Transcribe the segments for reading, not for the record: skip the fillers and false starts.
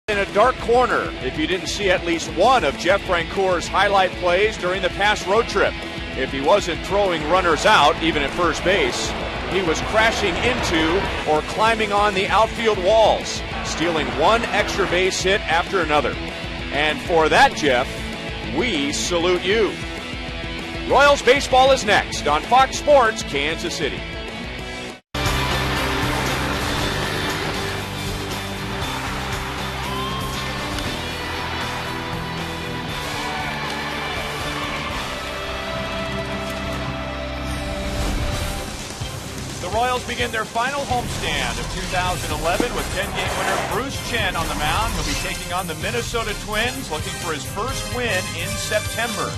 In a dark corner if you didn't see at least one of Jeff Francoeur's highlight plays during the past road trip. If he wasn't throwing runners out, even at first base, he was crashing into or climbing on the outfield walls, stealing one extra base hit after another. And for that, Jeff, we salute you. Royals baseball is next on Fox Sports Kansas City. The Royals begin their final homestand of 2011 with 10-game winner Bruce Chen on the mound. He'll be taking on the Minnesota Twins, looking for his first win in September.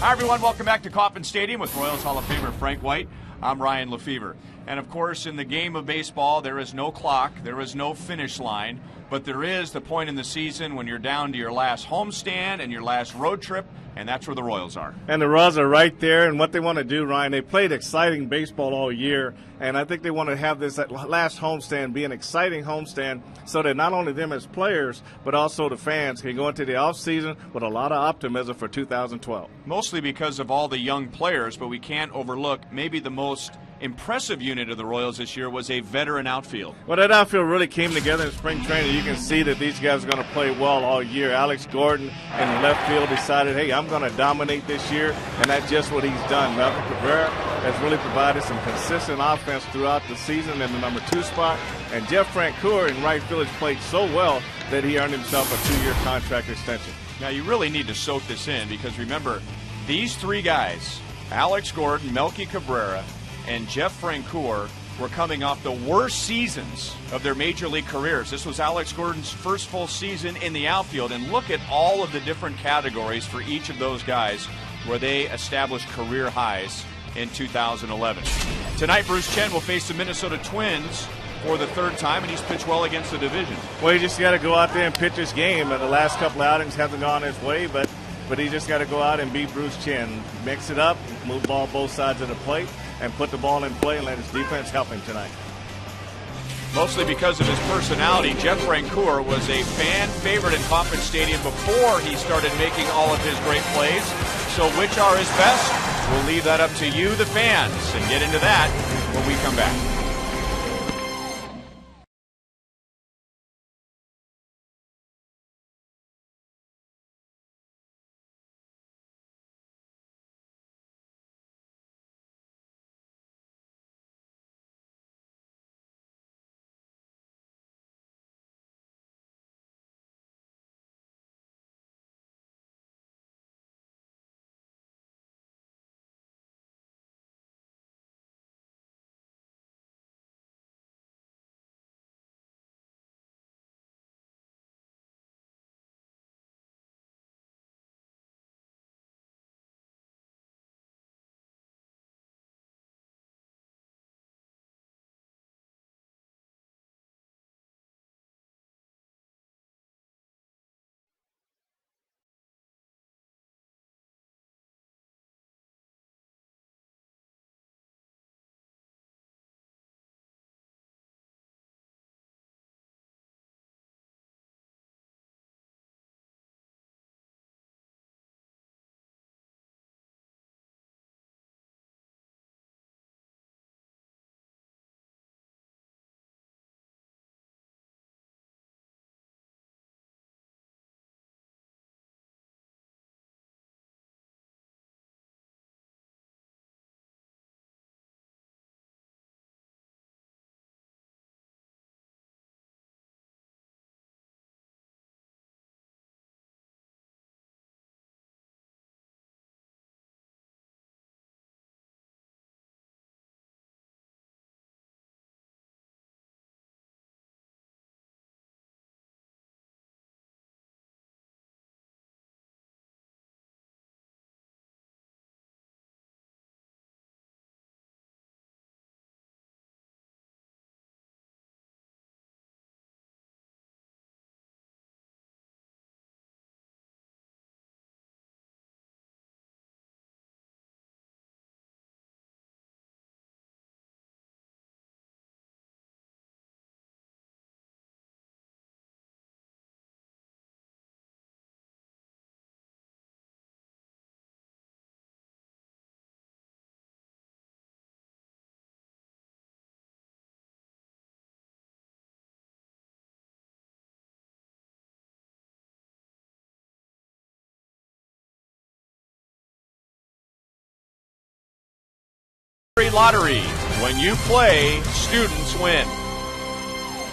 Hi, everyone. Welcome back to Kauffman Stadium with Royals Hall of Famer Frank White. I'm Ryan Lefevre. And, of course, in the game of baseball, there is no clock, there is no finish line, but there is the point in the season when you're down to your last homestand and your last road trip, and that's where the Royals are. And the Royals are right there, and what they want to do, Ryan, they played exciting baseball all year, and I think they want to have this last homestand be an exciting homestand so that not only them as players, but also the fans can go into the offseason with a lot of optimism for 2012. Mostly because of all the young players, but we can't overlook maybe the most impressive unit of the Royals this year was a veteran outfield. Well, that outfield really came together in spring training. You can see that these guys are going to play well all year. Alex Gordon in the left field decided, hey, I'm going to dominate this year, and that's just what he's done. Melvin Cabrera has really provided some consistent offense throughout the season in the number 2 spot, and Jeff Francoeur in right field has played so well that he earned himself a 2-year contract extension. Now, you really need to soak this in because, remember, these three guys, Alex Gordon, Melky Cabrera, and Jeff Francoeur, were coming off the worst seasons of their major league careers. This was Alex Gordon's first full season in the outfield, and look at all of the different categories for each of those guys where they established career highs in 2011. Tonight, Bruce Chen will face the Minnesota Twins for the third time, and he's pitched well against the division. Well, he just got to go out there and pitch his game. The last couple of outings haven't gone his way, but he just got to go out and beat Bruce Chen. Mix it up, move the ball both sides of the plate, and put the ball in play and let his defense help him tonight. Mostly because of his personality, Jeff Francoeur was a fan favorite in Kauffman Stadium before he started making all of his great plays. So which are his best? We'll leave that up to you, the fans, and get into that when we come back. Lottery. When you play, students win.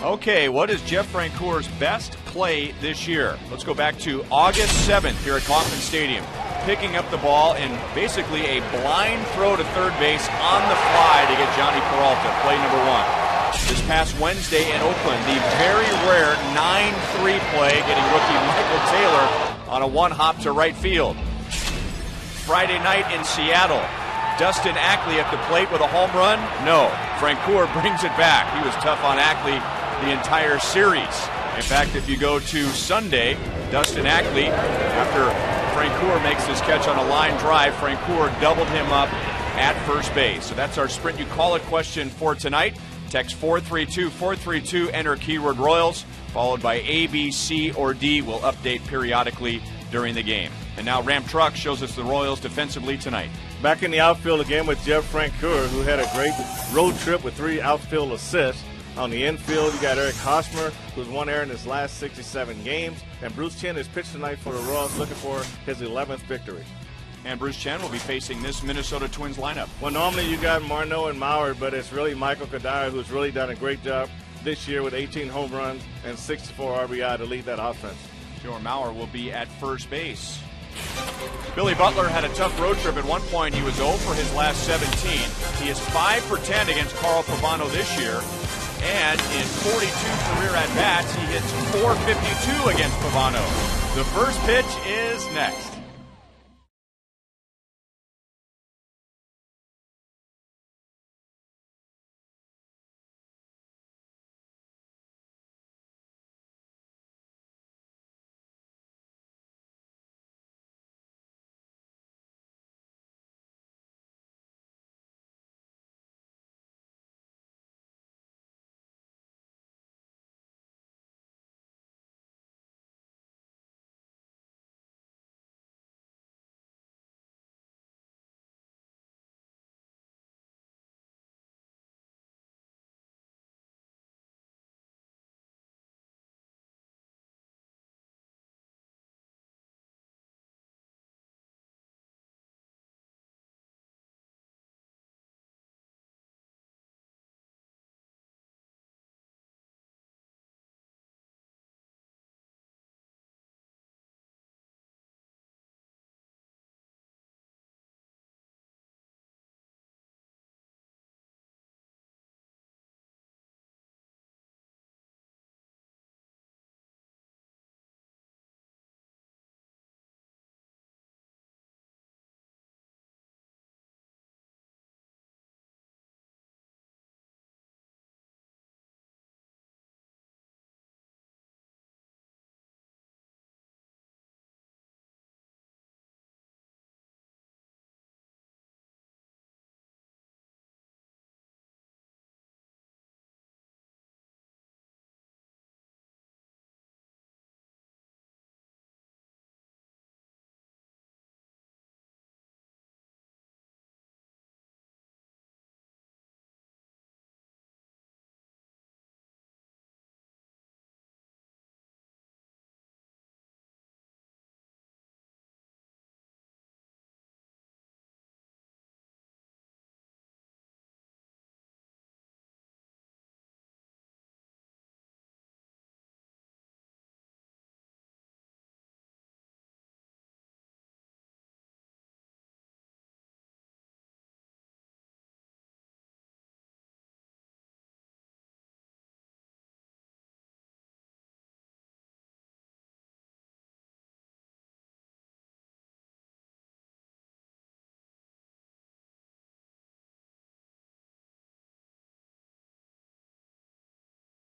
Okay, what is Jeff Francoeur's best play this year? Let's go back to August 7th here at Kauffman Stadium. Picking up the ball in basically a blind throw to third base on the fly to get Johnny Peralta, play number 1. This past Wednesday in Oakland, the very rare 9-3 play, getting rookie Michael Taylor on a one-hop to right field. Friday night in Seattle, Dustin Ackley at the plate with a home run? No. Francoeur brings it back. He was tough on Ackley the entire series. In fact, if you go to Sunday, Dustin Ackley, after Francoeur makes this catch on a line drive, Francoeur doubled him up at first base. So that's our Sprint You Call It question for tonight. Text 432-432, enter keyword Royals, followed by A, B, C, or D. We'll update periodically during the game. And now Ram Truck shows us the Royals defensively tonight. Back in the outfield again with Jeff Francoeur, who had a great road trip with 3 outfield assists. On the infield, you got Eric Hosmer, who's 1 error in his last 67 games. And Bruce Chen is pitched tonight for the Royals, looking for his 11th victory. And Bruce Chen will be facing this Minnesota Twins lineup. Well, normally you got Marno and Mauer, but it's really Michael Kadire, who's really done a great job this year with 18 home runs and 64 RBI to lead that offense. Joe Mauer will be at first base. Billy Butler had a tough road trip. At one point, he was 0 for his last 17. He is 5 for 10 against Carl Pavano this year. And in 42 career at-bats, he hits .452 against Pavano. The first pitch is next.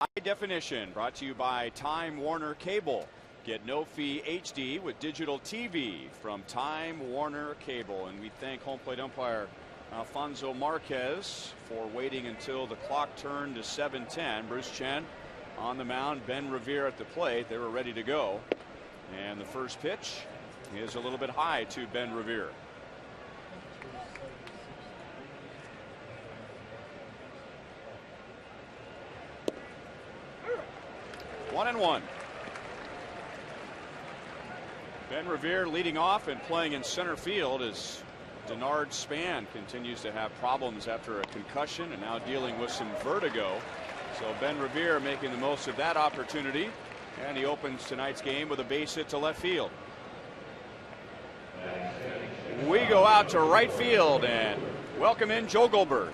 High Definition, brought to you by Time Warner Cable. Get no-fee HD with digital TV from Time Warner Cable. And we thank home plate umpire Alfonso Marquez for waiting until the clock turned to 7:10. Bruce Chen on the mound, Ben Revere at the plate. They were ready to go. And the first pitch is a little bit high to Ben Revere. One and one. Ben Revere leading off and playing in center field as Denard Span continues to have problems after a concussion and now dealing with some vertigo. So Ben Revere making the most of that opportunity, and he opens tonight's game with a base hit to left field. We go out to right field and welcome in Joe Goldberg.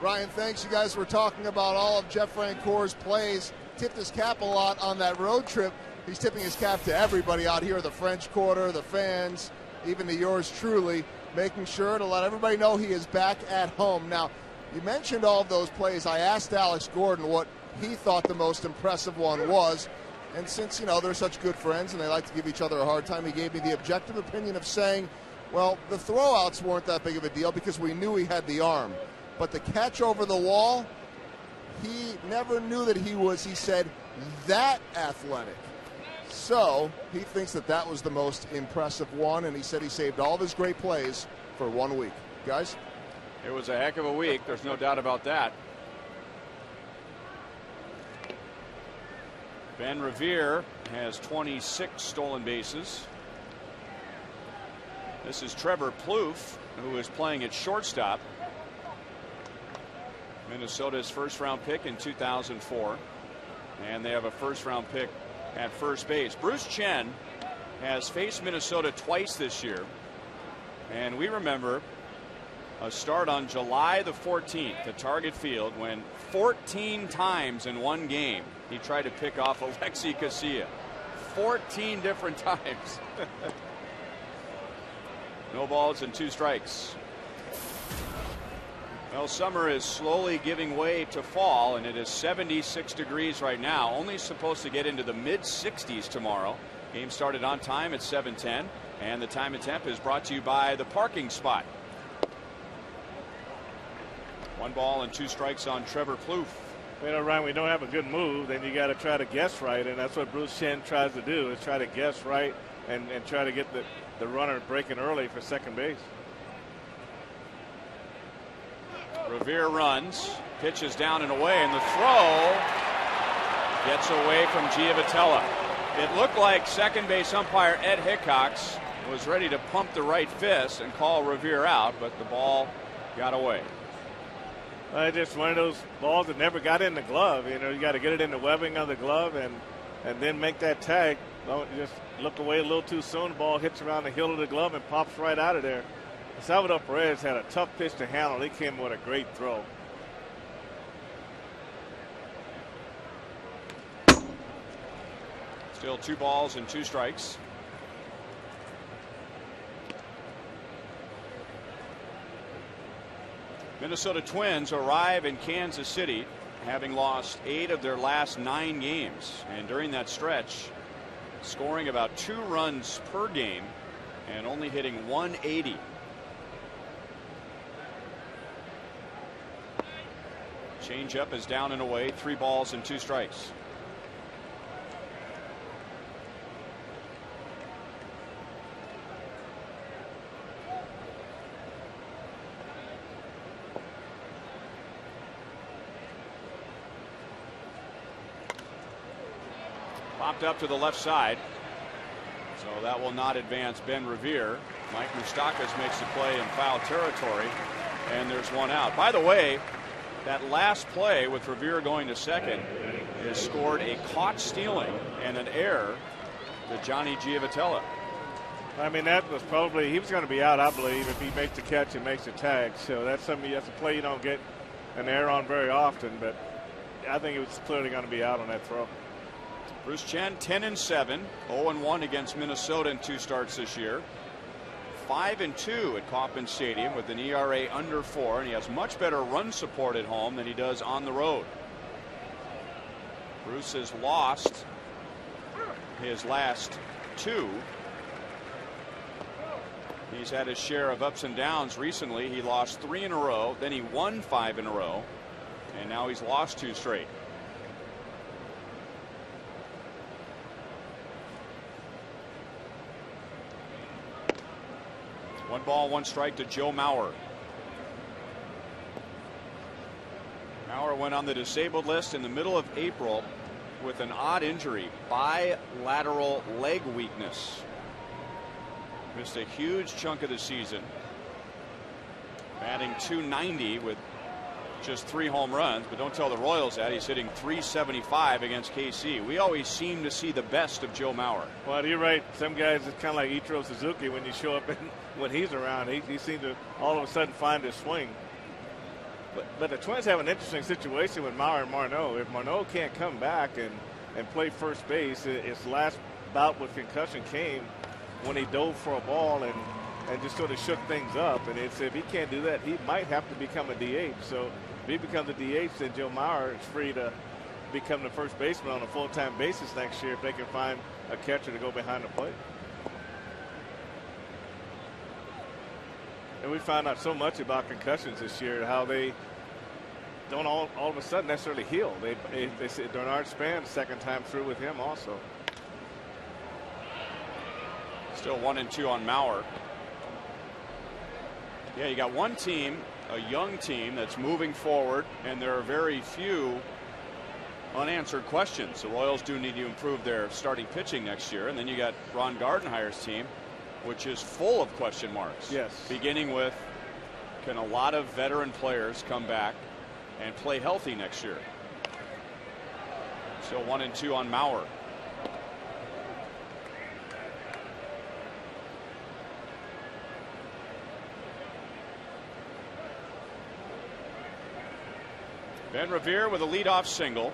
Ryan, thanks. You guys were talking about all of Jeff Francoeur's plays. Tipped his cap a lot on that road trip. He's tipping his cap to everybody out here, the French Quarter, the fans, even to yours truly, making sure to let everybody know he is back at home. Now, you mentioned all of those plays. I asked Alex Gordon what he thought the most impressive one was. And since, you know, they're such good friends and they like to give each other a hard time, he gave me the objective opinion of saying, well, the throwouts weren't that big of a deal because we knew he had the arm. But the catch over the wall, he never knew that he was, he said, that athletic. So he thinks that that was the most impressive one, and he said he saved all of his great plays for 1 week. Guys? It was a heck of a week. There's no doubt about that. Ben Revere has 26 stolen bases. This is Trevor Plouffe, who is playing at shortstop. Minnesota's first-round pick in 2004, and they have a first-round pick at first base. Bruce Chen has faced Minnesota twice this year, and we remember a start on July the 14th at Target Field when 14 times in one game he tried to pick off AT KCA. 14 different times. No balls and 2 strikes. Well, summer is slowly giving way to fall, and it is 76 degrees right now. Only supposed to get into the mid-60s tomorrow. Game started on time at 7:10, and the time and temp is brought to you by the parking spot. 1 ball and 2 strikes on Trevor Plouffe. You know, Ryan, we don't have a good move, then you got to try to guess right, and that's what Bruce Chen tries to do, is try to guess right and try to get the runner breaking early for second base. Revere runs, pitches down and away, and the throw gets away from Giavotella. It looked like second base umpire Ed Hickox was ready to pump the right fist and call Revere out, but the ball got away. Just one of those balls that never got in the glove. You know, you got to get it in the webbing of the glove and then make that tag. Don't just look away a little too soon. The ball hits around the heel of the glove and pops right out of there. Salvador Perez had a tough pitch to handle. He came with a great throw. Still 2 balls and 2 strikes. Minnesota Twins arrive in Kansas City having lost 8 of their last 9 games, and during that stretch scoring about 2 runs per game and only hitting 180. Changeup is down and away. 3 balls and 2 strikes. Popped up to the left side, so that will not advance Ben Revere. Mike Moustakas makes the play in foul territory, and there's 1 out. By the way, that last play with Revere going to second is scored a caught stealing and an error to Johnny Giavotella. I mean, that was probably, he was going to be out, I believe, if he makes the catch and makes the tag. So that's something, that's a play you don't get an error on very often, but I think it was clearly going to be out on that throw. Bruce Chen 10-7, 0-1 against Minnesota in 2 starts this year. 5-2 at Kauffman Stadium with an ERA under 4, and he has much better run support at home than he does on the road. Bruce has lost his last 2. He's had his share of ups and downs recently. He lost 3 in a row, then he won 5 in a row, and now he's lost 2 straight. One ball, 1 strike to Joe Mauer. Mauer went on the disabled list in the middle of April with an odd injury, bilateral leg weakness. Missed a huge chunk of the season. Batting .290 with just 3 home runs, but don't tell the Royals that. He's hitting .375 against KC. We always seem to see the best of Joe Mauer. Well, you're right. Some guys, it's kind of like Ichiro Suzuki when you show up and when he's around. He seems to all of a sudden find his swing. But the Twins have an interesting situation with Mauer and Marneau. If Marneau can't come back and play first base, his last bout with concussion came when he dove for a ball and just sort of shook things up. And if he can't do that, he might have to become a DH. So if he becomes a DH, then Joe Mauer is free to become the first baseman on a full-time basis next year if they can find a catcher to go behind the plate. And we found out so much about concussions this year, how they don't all of a sudden necessarily heal. They said Bernard Span second time through with him also. Still 1-2 on Mauer. Yeah, you got one team, a young team that's moving forward, and there are very few unanswered questions. The Royals do need to improve their starting pitching next year, and then you got Ron Gardenhire's team, which is full of question marks. Yes. Beginning with, can a lot of veteran players come back and play healthy next year? Still 1-2 on Mauer. Ben Revere with a leadoff single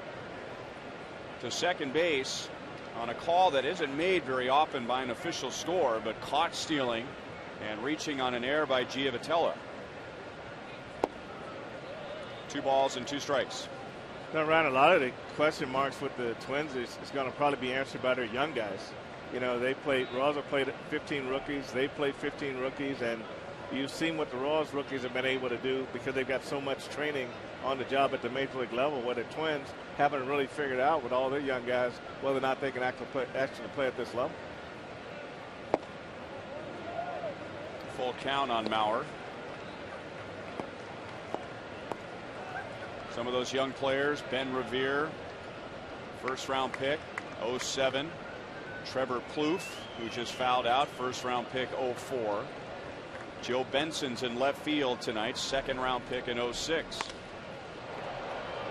to second base on a call that isn't made very often by an official score, but caught stealing and reaching on an error by Giavotella. 2 balls and 2 strikes. Now, Ryan, a lot of the question marks with the Twins is going to probably be answered by their young guys. You know, Royals have played 15 rookies. They played 15 rookies, and you've seen what the Royals rookies have been able to do because they've got so much training on the job at the major league level, where the Twins haven't really figured out with all their young guys whether or not they can actually play at this level. Full count on Mauer. Some of those young players, Ben Revere, first round pick, 07. Trevor Plouffe, who just fouled out, first round pick, 04. Joe Benson's in left field tonight, second round pick in 06.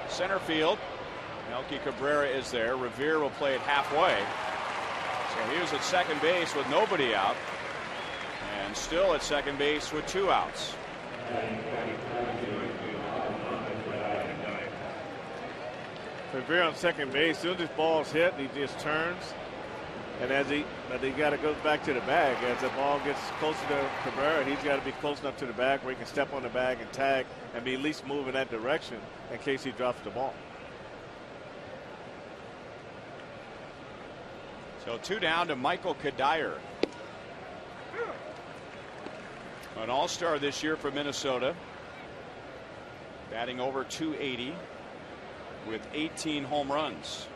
Center field, Melky Cabrera is there. Revere will play it halfway. So he was at second base with nobody out, and still at second base with 2 outs. Revere on second base. As soon as this ball's hit, he just turns, and as he got to go back to the bag. As the ball gets closer to Cabrera, he's got to be close enough to the bag where he can step on the bag and tag and be at least move in that direction in case he drops the ball. So 2 down to Michael Kadire. An all-star this year for Minnesota, batting over .280 with 18 home runs.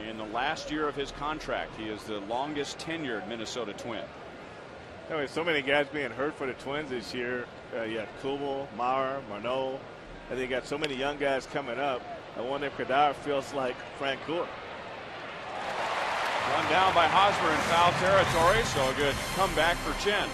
In the last year of his contract, he is the longest tenured Minnesota Twin. Anyway, so many guys being hurt for the Twins this year. You got Kubel, Mauer, Marneau, and they got so many young guys coming up. I wonder if Kadire feels like Frank Court. Run down by Hosmer in foul territory, so a good comeback for Chen.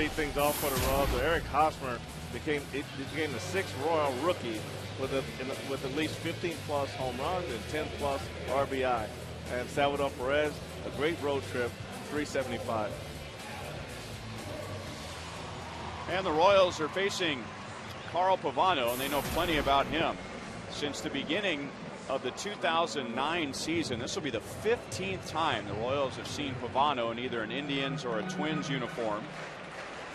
lead things off for the Royals. Eric Hosmer became the sixth Royal rookie with at least 15-plus home runs and 10-plus RBI. And Salvador Perez, a great road trip, 375. And the Royals are facing Carl Pavano, and they know plenty about him. Since the beginning of the 2009 season, this will be the 15th time the Royals have seen Pavano in either an Indians or a Twins uniform.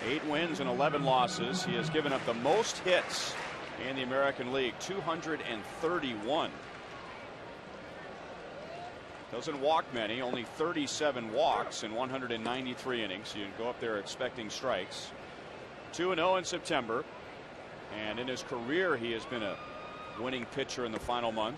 8 wins and 11 losses. He has given up the most hits in the American League, 231. Doesn't walk many, only 37 walks in 193 innings. You go up there expecting strikes. 2-0 in September, and in his career he has been a winning pitcher in the final month.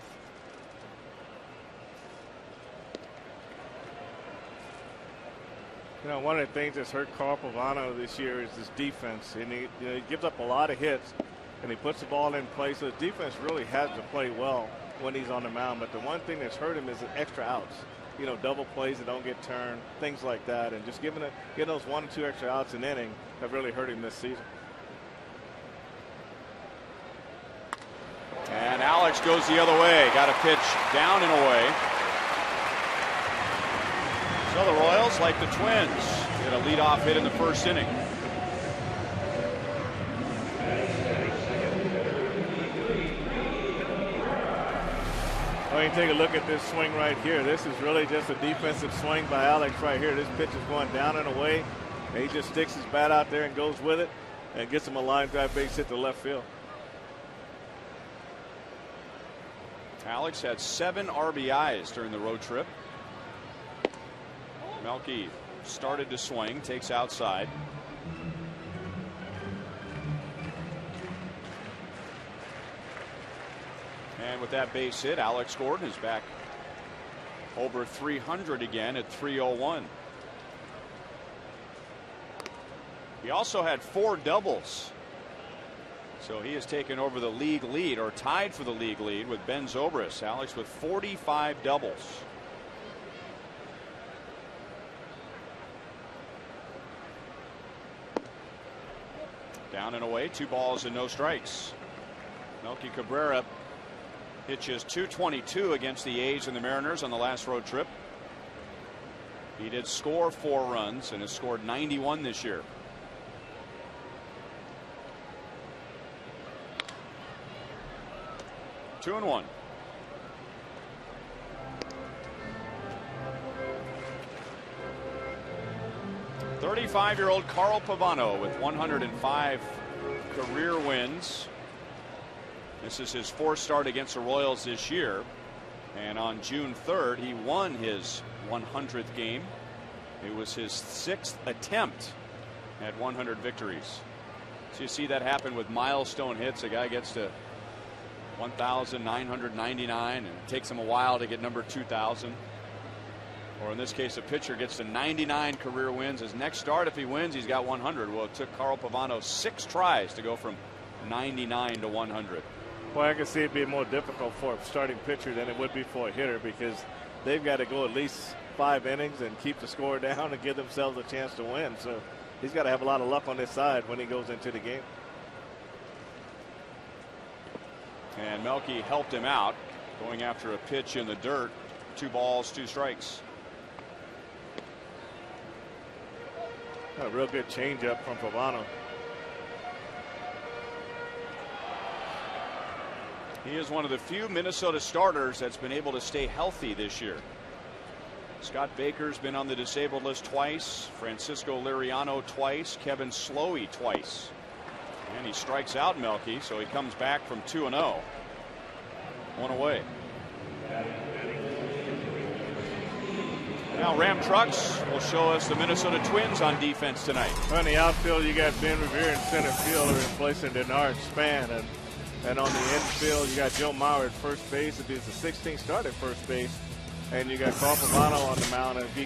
You know, one of the things that's hurt Carl Pavano this year is his defense, and he gives up a lot of hits, and he puts the ball in place. So the defense really has to play well when he's on the mound. But the one thing that's hurt him is the extra outs. You know, double plays that don't get turned, things like that, and just getting those 1 or 2 extra outs an inning have really hurt him this season. And Alex goes the other way. Got a pitch down and away. So the Royals, like the Twins, get a leadoff hit in the first inning. Well, you take a look at this swing right here. This is really just a defensive swing by Alex right here. This pitch is going down and away, and he just sticks his bat out there and goes with it and gets him a line drive base hit to left field. Alex had 7 RBIs during the road trip. Melky started to swing, takes outside. And with that base hit, Alex Gordon is back over 300 again at 301. He also had 4 doubles. So he has taken over the league lead, or tied for the league lead, with Ben Zobrist. Alex with 45 doubles. Down and away, 2 balls and no strikes. Melky Cabrera pitches .222 against the A's and the Mariners on the last road trip. He did score 4 runs and has scored 91 this year. Two and 1. .35-year-old Carl Pavano with 105 career wins. This is his 4th start against the Royals this year. And on June 3rd, he won his 100th game. It was his 6th attempt at 100 victories. So you see that happen with milestone hits. A guy gets to 1,999 and it takes him a while to get number 2,000. Or in this case, a pitcher gets to 99 career wins. His next start, if he wins, he's got 100. Well, it took Carl Pavano 6 tries to go from 99 to 100. Well, I can see it being more difficult for a starting pitcher than it would be for a hitter, because they've got to go at least 5 innings and keep the score down and give themselves a chance to win. So he's got to have a lot of luck on this side when he goes into the game. And Melky helped him out, going after a pitch in the dirt. 2 balls, 2 strikes. A real good changeup from Pavano. He is one of the few Minnesota starters that's been able to stay healthy this year. Scott Baker's been on the disabled list twice. Francisco Liriano twice. Kevin Slowey twice. And he strikes out Melky, so he comes back from 2-0. 1 away. Now Ram Trucks will show us the Minnesota Twins on defense tonight. On the outfield, you got Ben Revere in center field, replacing Denard Span, and on the infield, you got Joe Mauer at first base. If he's the 16th start at first base, and you got Carl Pavano on the mound. And if he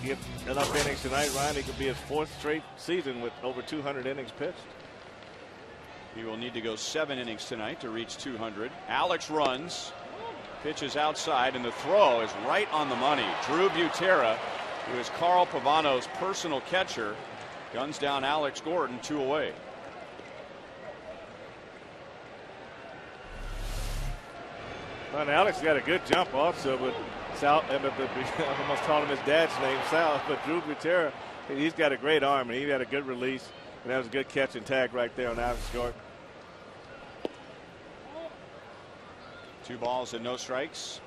gets enough innings tonight, Ryan, he could be his 4th straight season with over 200 innings pitched. He will need to go 7 innings tonight to reach 200. Alex runs, pitches outside, and the throw is right on the money. Drew Butera, who is Carl Pavano's personal catcher, Guns down Alex Gordon, 2 away. Well, Alex got a good jump also, but Sal, I almost called him his dad's name, Sal, but Drew Gutierrez, he's got a great arm, and he had a good release, and that was a good catch and tag right there on Alex Gordon. 2 balls and no strikes.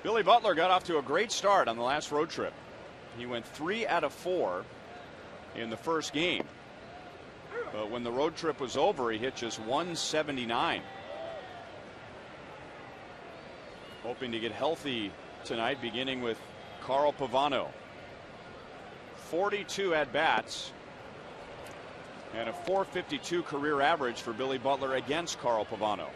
Billy Butler got off to a great start on the last road trip. He went 3 out of 4 in the first game. But when the road trip was over, he hit just 179. Hoping to get healthy tonight, beginning with Carl Pavano. 42 at-bats and a .452 career average for Billy Butler against Carl Pavano.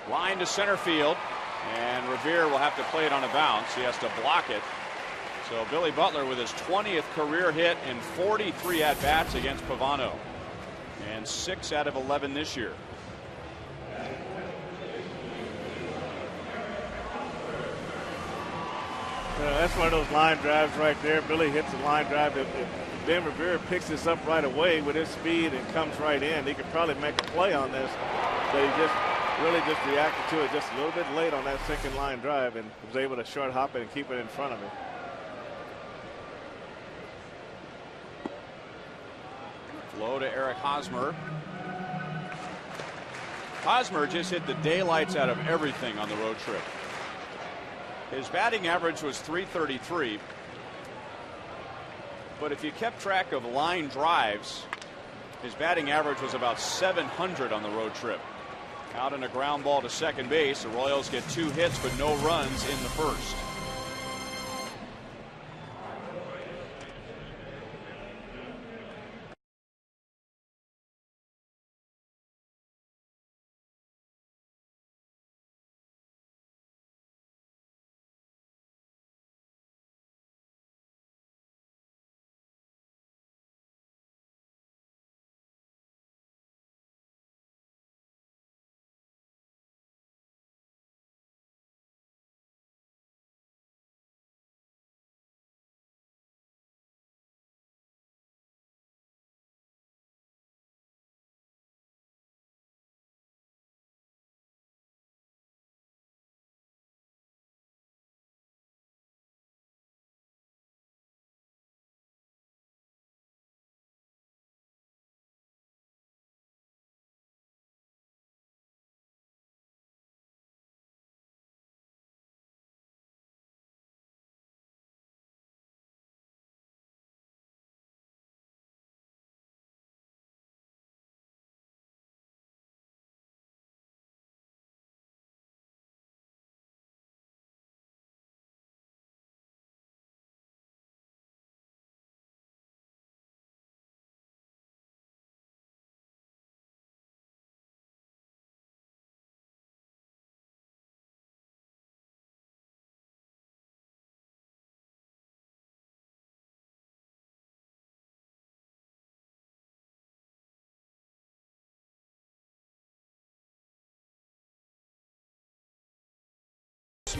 Line to center field, and Revere will have to play it on a bounce. He has to block it. So Billy Butler with his 20th career hit in 43 at-bats against Pavano, and 6 out of 11 this year. That's one of those line drives right there. Billy hits a line drive. If Ben Revere picks this up right away with his speed and comes right in, he could probably make a play on this. But he really just reacted to it just a little bit late on that second line drive and was able to short hop it and keep it in front of him. Low to Eric Hosmer. Hosmer just hit the daylights out of everything on the road trip. His batting average was .333, but if you kept track of line drives, his batting average was about .700 on the road trip. Out in a ground ball to second base, the Royals get 2 hits but no runs in the first.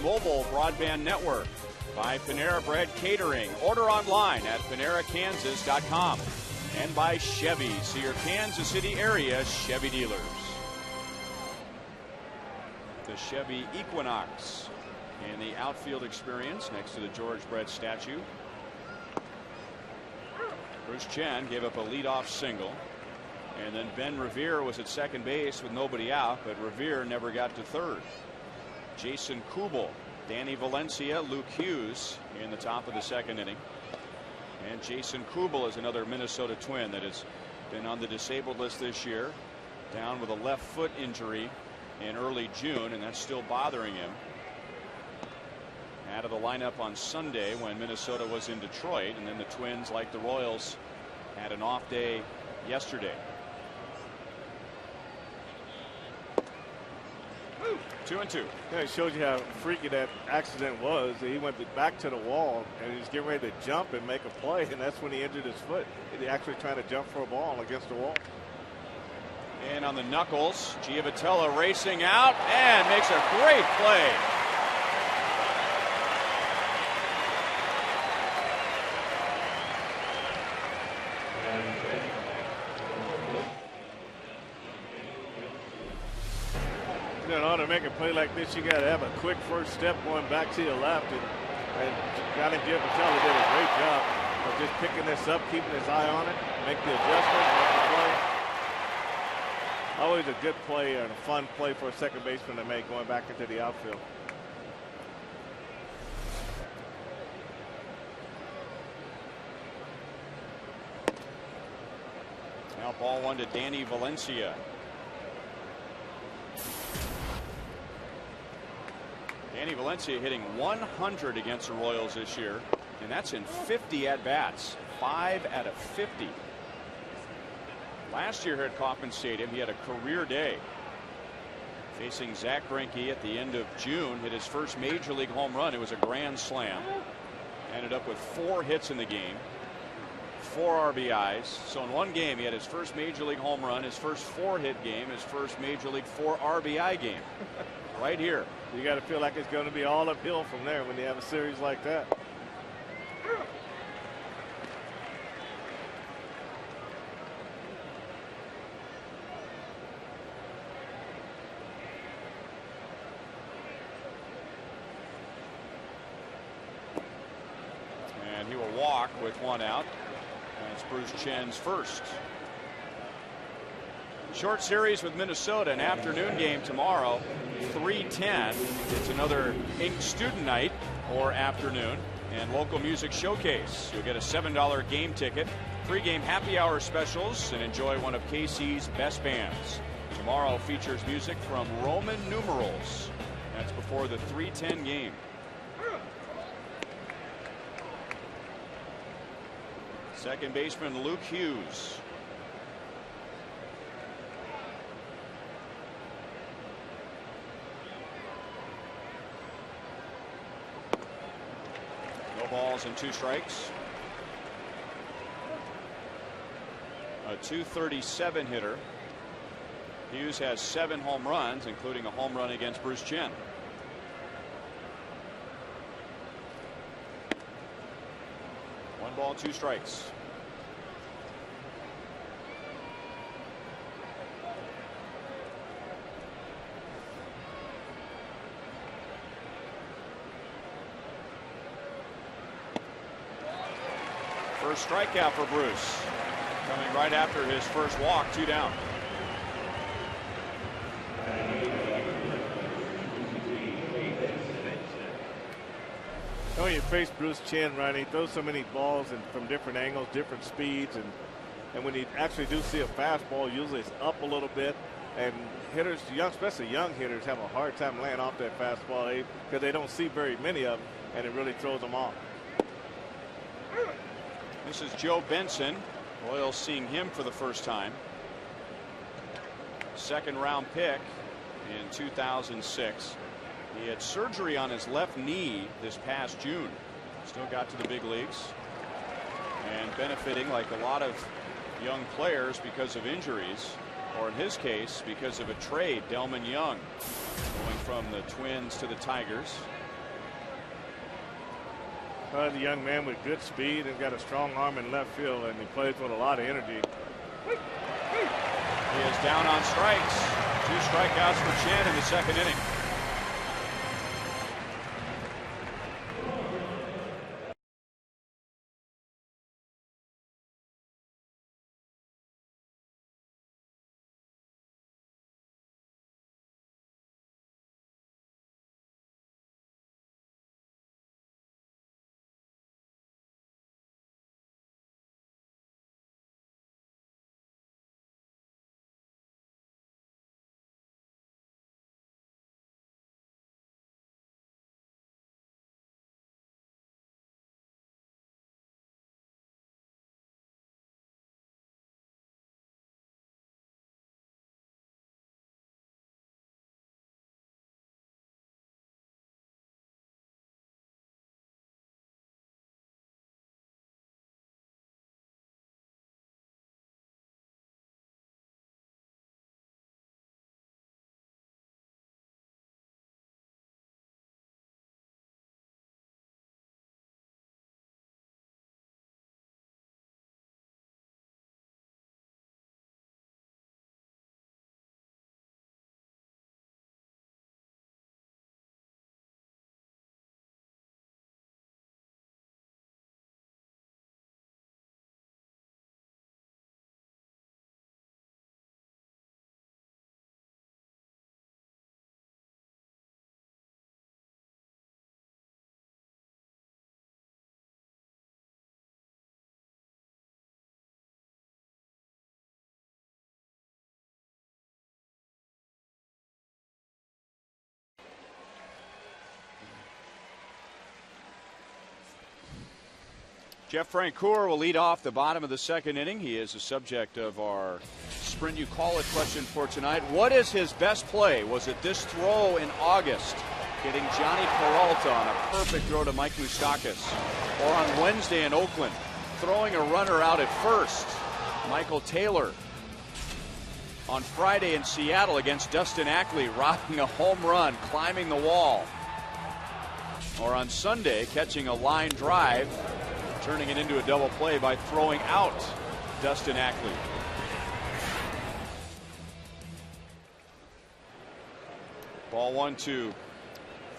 Mobile broadband network by Panera Bread Catering. Order online at PaneraKansas.com. And by Chevy. See your Kansas City area Chevy dealers. The Chevy Equinox and the outfield experience next to the George Brett statue. Bruce Chen gave up a leadoff single. And then Ben Revere was at second base with nobody out, but Revere never got to third. Jason Kubel, Danny Valencia, Luke Hughes in the top of the second inning. And Jason Kubel is another Minnesota Twin that has been on the disabled list this year, down with a left foot injury in early June, and that's still bothering him. Out of the lineup on Sunday when Minnesota was in Detroit, and then the Twins, like the Royals, had an off day yesterday. 2-2. Yeah, it shows you how freaky that accident was. He went back to the wall, and he was getting ready to jump and make a play, and that's when he injured his foot. He actually trying to jump for a ball against the wall. And on the knuckles, Giavotella racing out and makes a great play. In order to make a play like this, you got to have a quick first step going back to your left. And Johnny Giavotella did a great job of just picking this up, keeping his eye on it, make the adjustment, make the play. Always a good play and a fun play for a second baseman to make going back into the outfield. Now ball one to Danny Valencia. Danny Valencia hitting 100 against the Royals this year, and that's in 50 at-bats. 5 out of 50. Last year here at Kauffman Stadium, he had a career day. Facing Zach Greinke at the end of June, hit his first major league home run. It was a grand slam. Ended up with 4 hits in the game, 4 RBIs. So in one game, he had his first major league home run, his first 4-hit game, his first major league 4 RBI game. Right here. You got to feel like it's going to be all uphill from there when you have a series like that. And he will walk with 1 out. And it's Bruce Chen's first. Short series with Minnesota, an afternoon game tomorrow, 3:10. It's another Ink Student Night or afternoon and local music showcase. You'll get a $7 game ticket, pregame happy hour specials, and enjoy one of KC's best bands. Tomorrow features music from Roman numerals. That's before the 3:10 game. Second baseman Luke Hughes. Balls and 2 strikes. A .237 hitter. Hughes has 7 home runs, including a home run against Bruce Chen. One ball, 2 strikes. First strikeout for Bruce, coming right after his first walk. 2 down. When you face Bruce Chen, Ronnie, he throws so many balls and from different angles, different speeds, and when you actually do see a fastball, usually it's up a little bit, and hitters, especially young hitters, have a hard time laying off that fastball because they don't see very many of them, and it really throws them off. This is Joe Benson. Royals seeing him for the first time. Second round pick in 2006. He had surgery on his left knee this past June. Still got to the big leagues and benefiting like a lot of young players because of injuries, or in his case because of a trade. Delman Young going from the Twins to the Tigers. The young man with good speed and got a strong arm in left field, and he plays with a lot of energy. He is down on strikes. 2 strikeouts for Chen in the second inning. Jeff Francoeur will lead off the bottom of the second inning. He is the subject of our Sprint You Call It question for tonight. What is his best play? Was it this throw in August, getting Johnny Peralta on a perfect throw to Mike Moustakas? Or on Wednesday in Oakland, throwing a runner out at first, Michael Taylor? On Friday in Seattle against Dustin Ackley, rocking a home run, climbing the wall. Or on Sunday, catching a line drive, turning it into a double play by throwing out Dustin Ackley. Ball 1-2.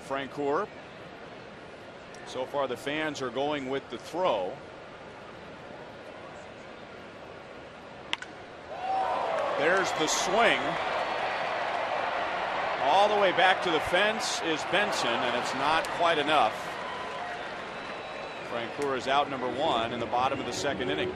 Francoeur. So far the fans are going with the throw. There's the swing. All the way back to the fence is Benson, and it's not quite enough. Francoeur is out number 1 in the bottom of the second inning.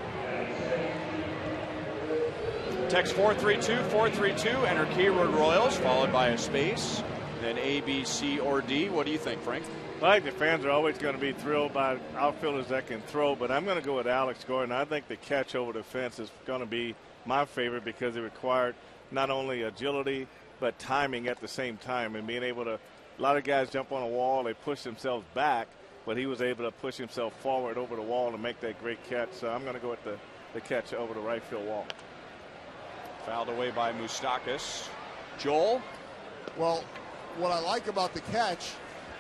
Text 432-432, enter keyword Royals, followed by a space, then A, B, C, or D. What do you think, Frank? I think the fans are always going to be thrilled by outfielders that can throw, but I'm going to go with Alex Gordon. I think the catch over the fence is going to be my favorite because it required not only agility but timing at the same time, and being able to, a lot of guys jump on a wall, they push themselves back, but he was able to push himself forward over the wall to make that great catch. So I'm going to go with the catch over the right field wall. Fouled away by Moustakas. Joel? Well, what I like about the catch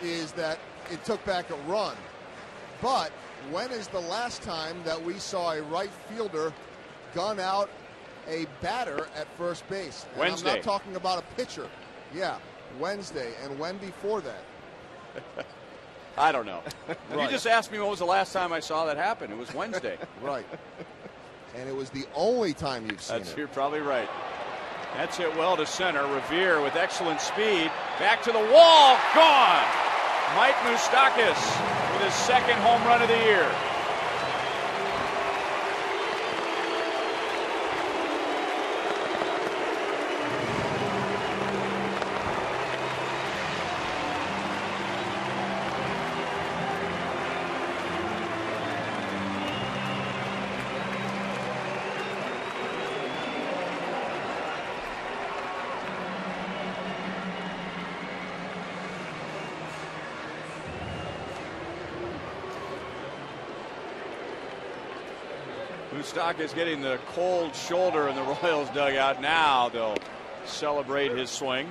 is that it took back a run. But when is the last time that we saw a right fielder gun out a batter at first base? And Wednesday. I'm not talking about a pitcher. Yeah, Wednesday. And when before that? I don't know. Right. You just asked me when was the last time I saw that happen. It was Wednesday. Right. And it was the only time you've seen it. You're probably right. That's hit well to center. Revere with excellent speed. Back to the wall. Gone. Mike Moustakas with his second home run of the year. Moustakas getting the cold shoulder in the Royals dugout. Now they'll celebrate his swing.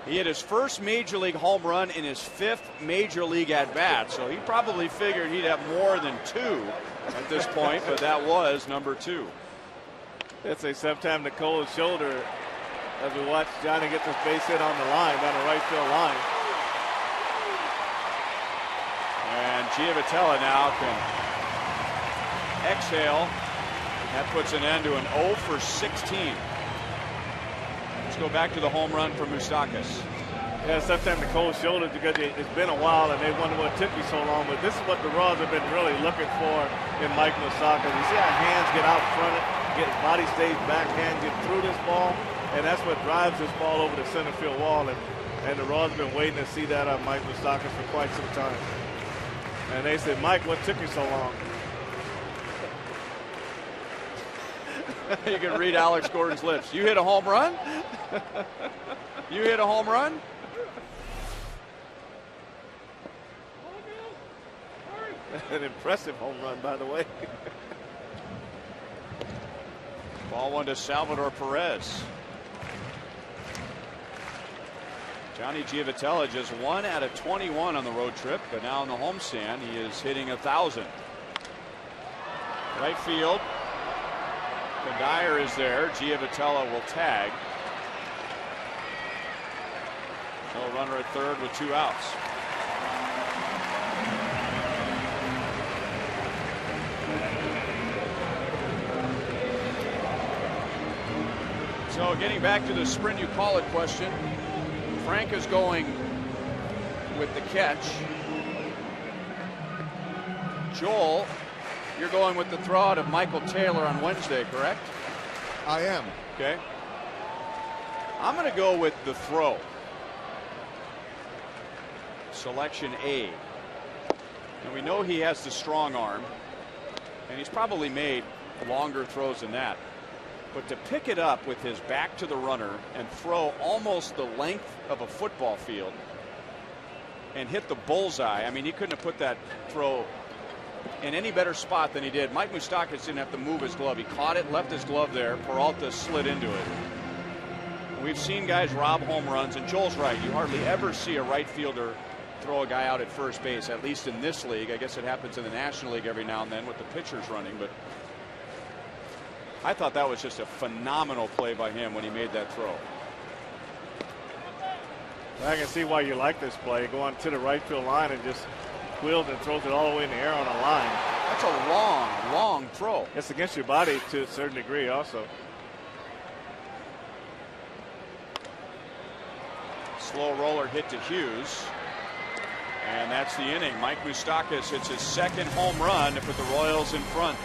He hit his first major league home run in his 5th major league at bat, so he probably figured he'd have more than 2 at this point, but that was number 2. It's a sometimes the cold shoulder as we watch Johnny get this base hit on the line, down the right field line. And Giavotella now can exhale. That puts an end to an 0 for 16. Let's go back to the home run for Moustakas. Yeah, sometimes the cold shoulders because it's been a while and they wonder what took you so long. But this is what the Royals have been really looking for in Mike Moustakas. You see how hands get out front, get body stays back, hand get through this ball, and that's what drives this ball over the center field wall. And the Royals have been waiting to see that on Mike Moustakas for quite some time. And they said, Mike, what took you so long? You can read Alex Gordon's lips. You hit a home run? You hit a home run? An impressive home run, by the way. Ball 1 to Salvador Perez. Johnny Giavotella just 1 out of 21 on the road trip, but now on the homestand he is hitting 1,000. Right field. Dyer is there. Giavotella will tag. No runner at third with 2 outs. So getting back to the Sprint You Call It question, Frank is going with the catch. Joel, you're going with the throw out of Michael Taylor on Wednesday, correct? I am. Okay. I'm going to go with the throw. Selection A. And we know he has the strong arm. And he's probably made longer throws than that. But to pick it up with his back to the runner and throw almost the length of a football field and hit the bullseye. I mean, he couldn't have put that throw in any better spot than he did. Mike Moustakas didn't have to move his glove. He caught it, left his glove there. Peralta slid into it. And we've seen guys rob home runs, and Joel's right. You hardly ever see a right fielder throw a guy out at first base, at least in this league. I guess it happens in the National League every now and then with the pitchers running, but I thought that was just a phenomenal play by him when he made that throw. I can see why you like this play. Going to the right field line and just wheels and throws it all the way in the air on a line. That's a long, long throw. It's against your body to a certain degree also. Slow roller hit to Hughes. And that's the inning. Mike Moustakas hits his second home run to put the Royals in front.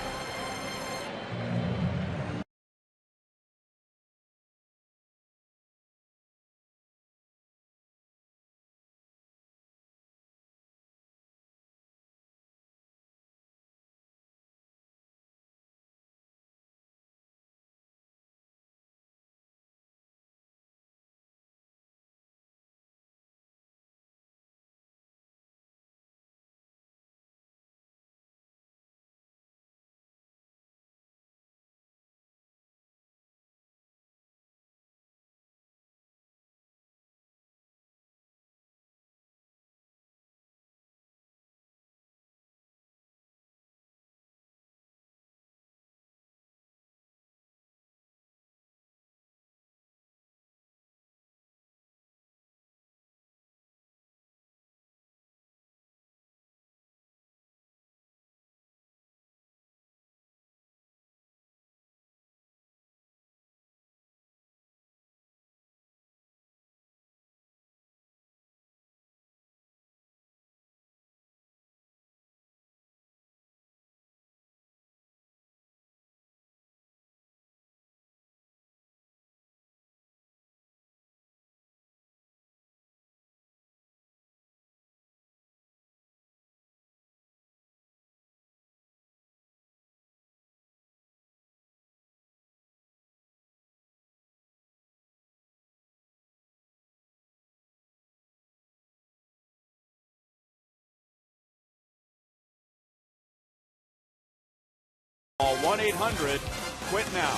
Call 1-800-QUIT-NOW.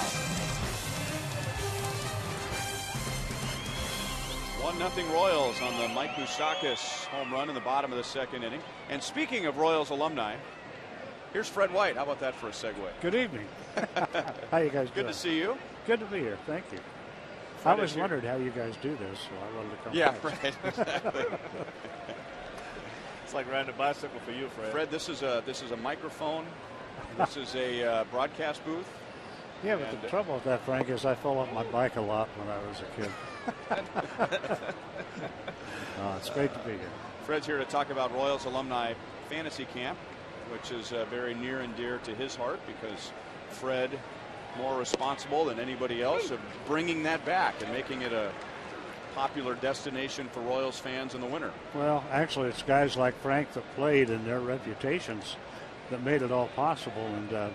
1-0 Royals on the Mike Moustakas home run in the bottom of the second inning. And speaking of Royals alumni, here's Fred White. How about that for a segue? Good evening. How you guys doing? Good to see you. Good to be here. Thank you. Fred I always wondered how you guys do this, so I wanted to come. Yeah, back. right. Exactly. It's like riding a bicycle for you, Fred. Fred, this is a microphone. This is a broadcast booth. Yeah, but the trouble with that, Frank, is I fell off my bike a lot when I was a kid. It's great to be here. Fred's here to talk about Royals Alumni Fantasy Camp, which is very near and dear to his heart because Fred, more responsible than anybody else of bringing that back and making it a popular destination for Royals fans in the winter. Well, actually, it's guys like Frank that played and their reputations that made it all possible. And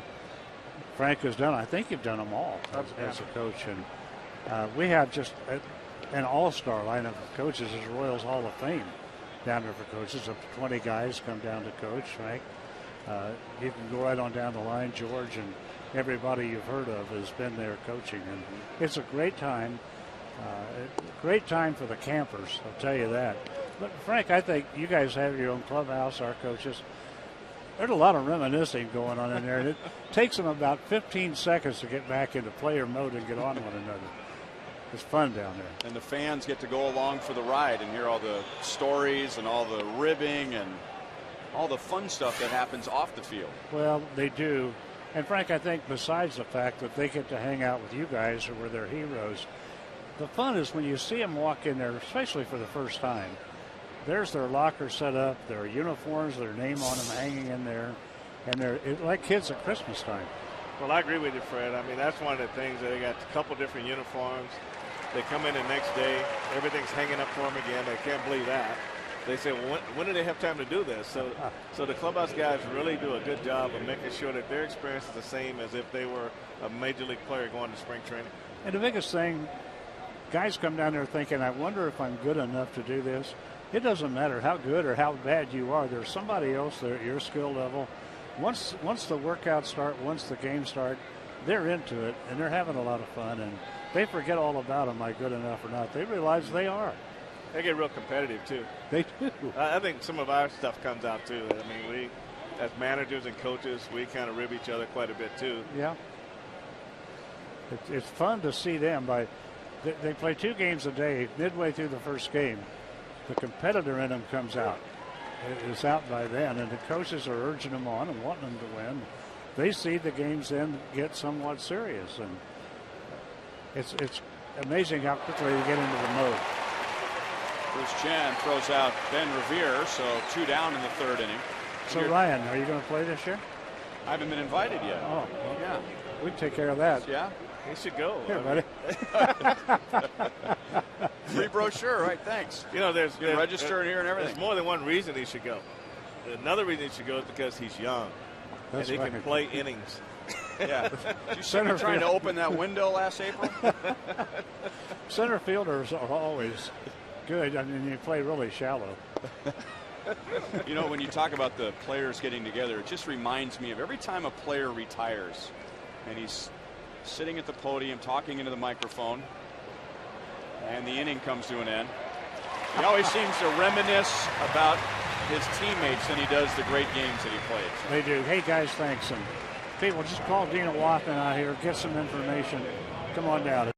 Frank has done, I think you've done them all as a coach. And we have just an all-star lineup of coaches as Royals Hall of Fame down there for coaches. Up to 20 guys come down to coach, Frank. You can go right on down the line. George and everybody you've heard of has been there coaching. And it's a great time. Great time for the campers, I'll tell you that. But, Frank, I think you guys have your own clubhouse, our coaches. There's a lot of reminiscing going on in there, and it takes them about 15 seconds to get back into player mode and get on one another. It's fun down there. And the fans get to go along for the ride and hear all the stories and all the ribbing and all the fun stuff that happens off the field. Well, they do. And, Frank, I think besides the fact that they get to hang out with you guys who were their heroes, the fun is when you see them walk in there, especially for the first time. There's their locker set up, their uniforms, their name on them hanging in there, and they're like kids at Christmas time. Well, I agree with you, Fred. I mean, that's one of the things. They got a couple different uniforms. They come in the next day, everything's hanging up for them again. They can't believe that. they say, well, when do they have time to do this? So the clubhouse guys really do a good job of making sure that their experience is the same as if they were a major league player going to spring training. And the biggest thing, guys come down there thinking, I wonder if I'm good enough to do this. It doesn't matter how good or how bad you are. There's somebody else there at your skill level. Once the workouts start, once the games start, they're into it, and they're having a lot of fun, and they forget all about am I good enough or not. They realize they are. They get real competitive, too. They do. I think some of our stuff comes out, too. I mean, we, as managers and coaches, we kind of rib each other quite a bit, too. Yeah. It's fun to see them. They play 2 games a day. Midway through the first game, the competitor in them comes out. It's out by then, and the coaches are urging them on and wanting them to win. They see the games then get somewhat serious, and it's amazing how quickly they get into the mode. Bruce Chen throws out Ben Revere, so 2 down in the 3rd inning. So Ryan, are you going to play this year? I haven't been invited yet. Oh, well, yeah. We can take care of that. Yeah. He should go. Here, buddy. Free brochure, right? Thanks. You know, there's registered here and everything. There's more than one reason he should go. Another reason he should go is because he's young. That's and he right. can play innings. Yeah. Did you see me trying to open that window last April? Center fielders are always good. I mean, you play really shallow. You know, when you talk about the players getting together, it just reminds me of every time a player retires and he's sitting at the podium talking into the microphone and the inning comes to an end. He always seems to reminisce about his teammates than he does the great games that he plays. They do. Hey, guys, thanks. And people, just call Dina Wathan out here, get some information. Come on down.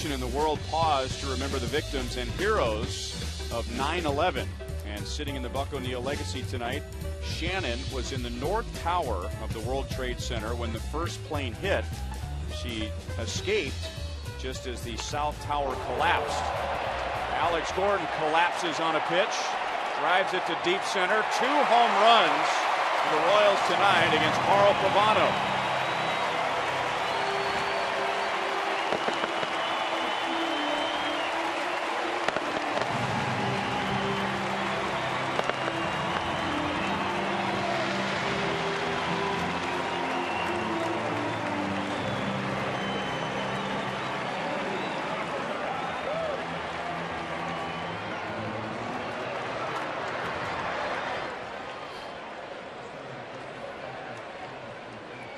In the world paused to remember the victims and heroes of 9/11. And sitting in the Buck O'Neil Legacy tonight, Shannon was in the North Tower of the World Trade Center when the first plane hit. She escaped just as the South Tower collapsed. Alex Gordon collapses on a pitch, drives it to deep center. 2 home runs for the Royals tonight against Carl Pavano.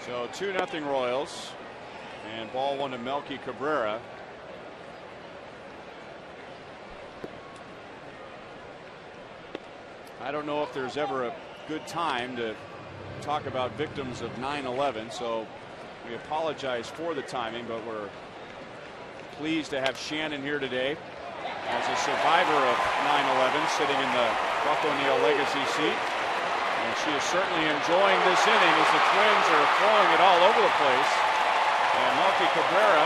So 2-0 Royals, and ball 1 to Melky Cabrera. I don't know if there's ever a good time to talk about victims of 9/11, so we apologize for the timing, but we're pleased to have Shannon here today as a survivor of 9/11, sitting in the Buck O'Neil legacy seat. And she is certainly enjoying this inning as the Twins are throwing it all over the place. And Melky Cabrera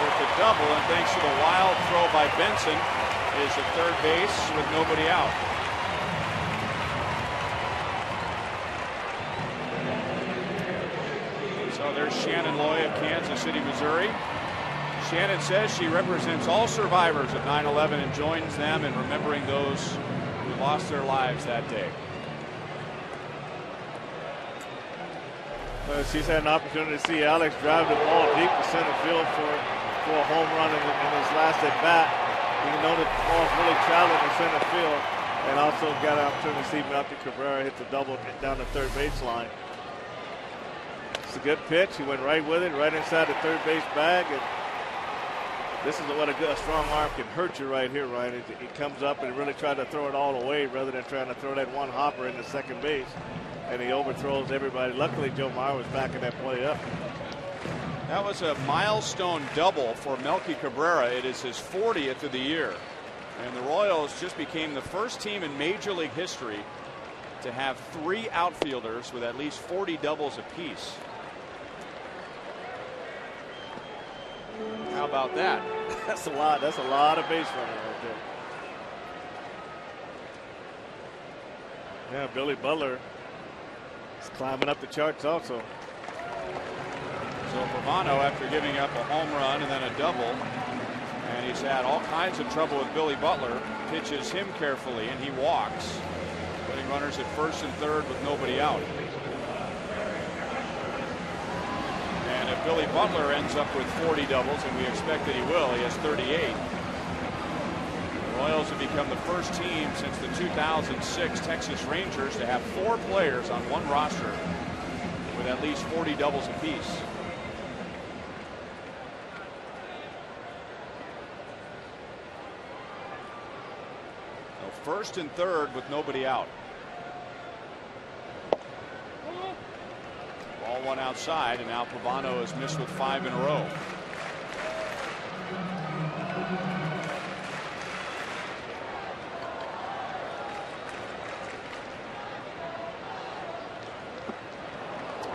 with the double, and thanks to the wild throw by Benson, is at third base with nobody out. So there's Shannon Loy of Kansas City, Missouri. Shannon says she represents all survivors of 9/11 and joins them in remembering those who lost their lives that day. She's had an opportunity to see Alex drive the ball deep to center field for a home run in his last at bat. You know that the ball's really traveling in center field, and also got an opportunity to see Melky Cabrera hit the double down the third baseline. It's a good pitch. He went right with it, right inside the third base bag. And this is what a strong arm can hurt you right here, Ryan. He comes up and really tried to throw it all away rather than trying to throw that one hopper into second base. And he overthrows everybody. Luckily, Joe Meyer was backing that play up. That was a milestone double for Melky Cabrera. It is his 40th of the year. And the Royals just became the first team in Major League history to have 3 outfielders with at least 40 doubles apiece. How about that? That's a lot. That's a lot of base running right there. Yeah, Billy Butler is climbing up the charts also. So Pavano, after giving up a home run and then a double, and he's had all kinds of trouble with Billy Butler, pitches him carefully and he walks, putting runners at first and third with nobody out. And if Billy Butler ends up with 40 doubles, and we expect that he will, he has 38. The Royals have become the first team since the 2006 Texas Rangers to have 4 players on one roster with at least 40 doubles apiece. So first and third with nobody out. Ball one outside, and now Pavano has missed with 5 in a row.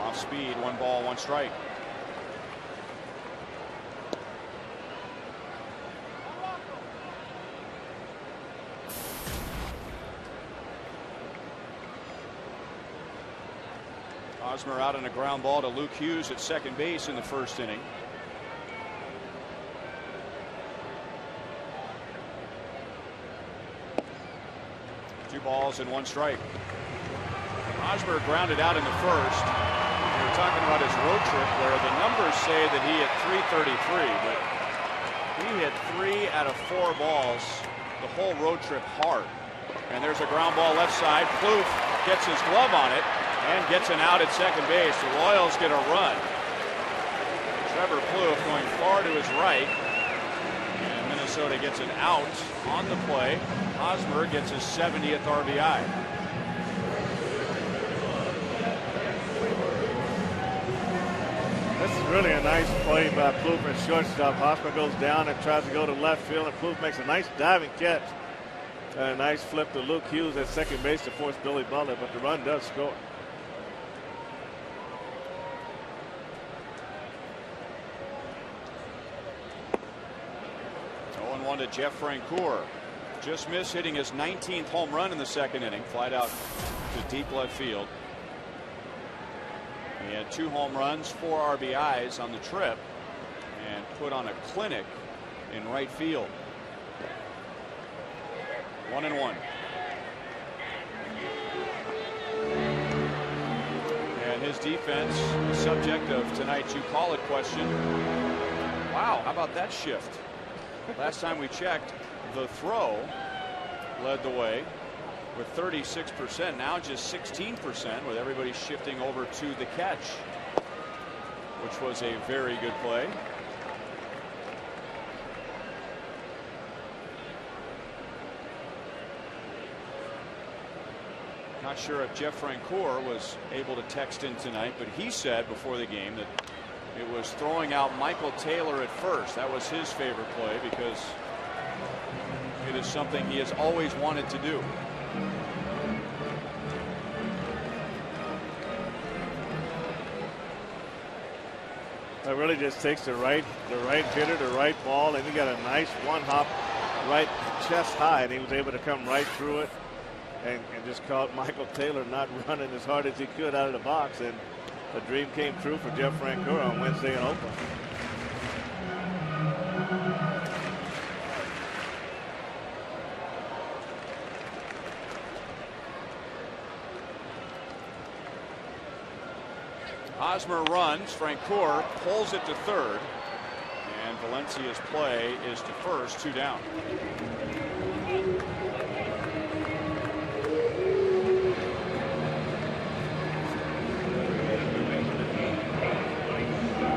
Off speed, 1 ball, 1 strike. Hosmer out on a ground ball to Luke Hughes at second base in the first inning. Two balls and 1 strike. Hosmer grounded out in the first. We were talking about his road trip where the numbers say that he hit .333, but he hit 3 out of 4 balls the whole road trip hard. And there's a ground ball left side. Plouffe gets his glove on it and gets an out at second base. The Royals get a run. Trevor Plouffe going far to his right, and Minnesota gets an out on the play. Hosmer gets his 70th RBI. This is really a nice play by Plouffe at shortstop. Hosmer goes down and tries to go to left field, and Plouffe makes a nice diving catch. A nice flip to Luke Hughes at second base to force Billy Butler, but the run does score. To Jeff Francoeur. Just missed hitting his 19th home run in the second inning. Flied out to deep left field. He had 2 home runs, 4 RBIs on the trip, and put on a clinic in right field. 1-1. And his defense, the subject of tonight's You Call It question. Wow, how about that shift? Last time we checked, the throw led the way with 36%. Now just 16%, with everybody shifting over to the catch, which was a very good play. Not sure if Jeff Francoeur was able to text in tonight, but he said before the game that it was throwing out Michael Taylor at first. That was his favorite play because it is something he has always wanted to do. It really just takes the right hitter, the right ball, and he got a nice one hop right chest high, and he was able to come right through it and just caught Michael Taylor not running as hard as he could out of the box, and the dream came true for Jeff Francoeur on Wednesday in Oakland. Hosmer runs. Francoeur pulls it to third. And Valencia's play is to first, 2 down.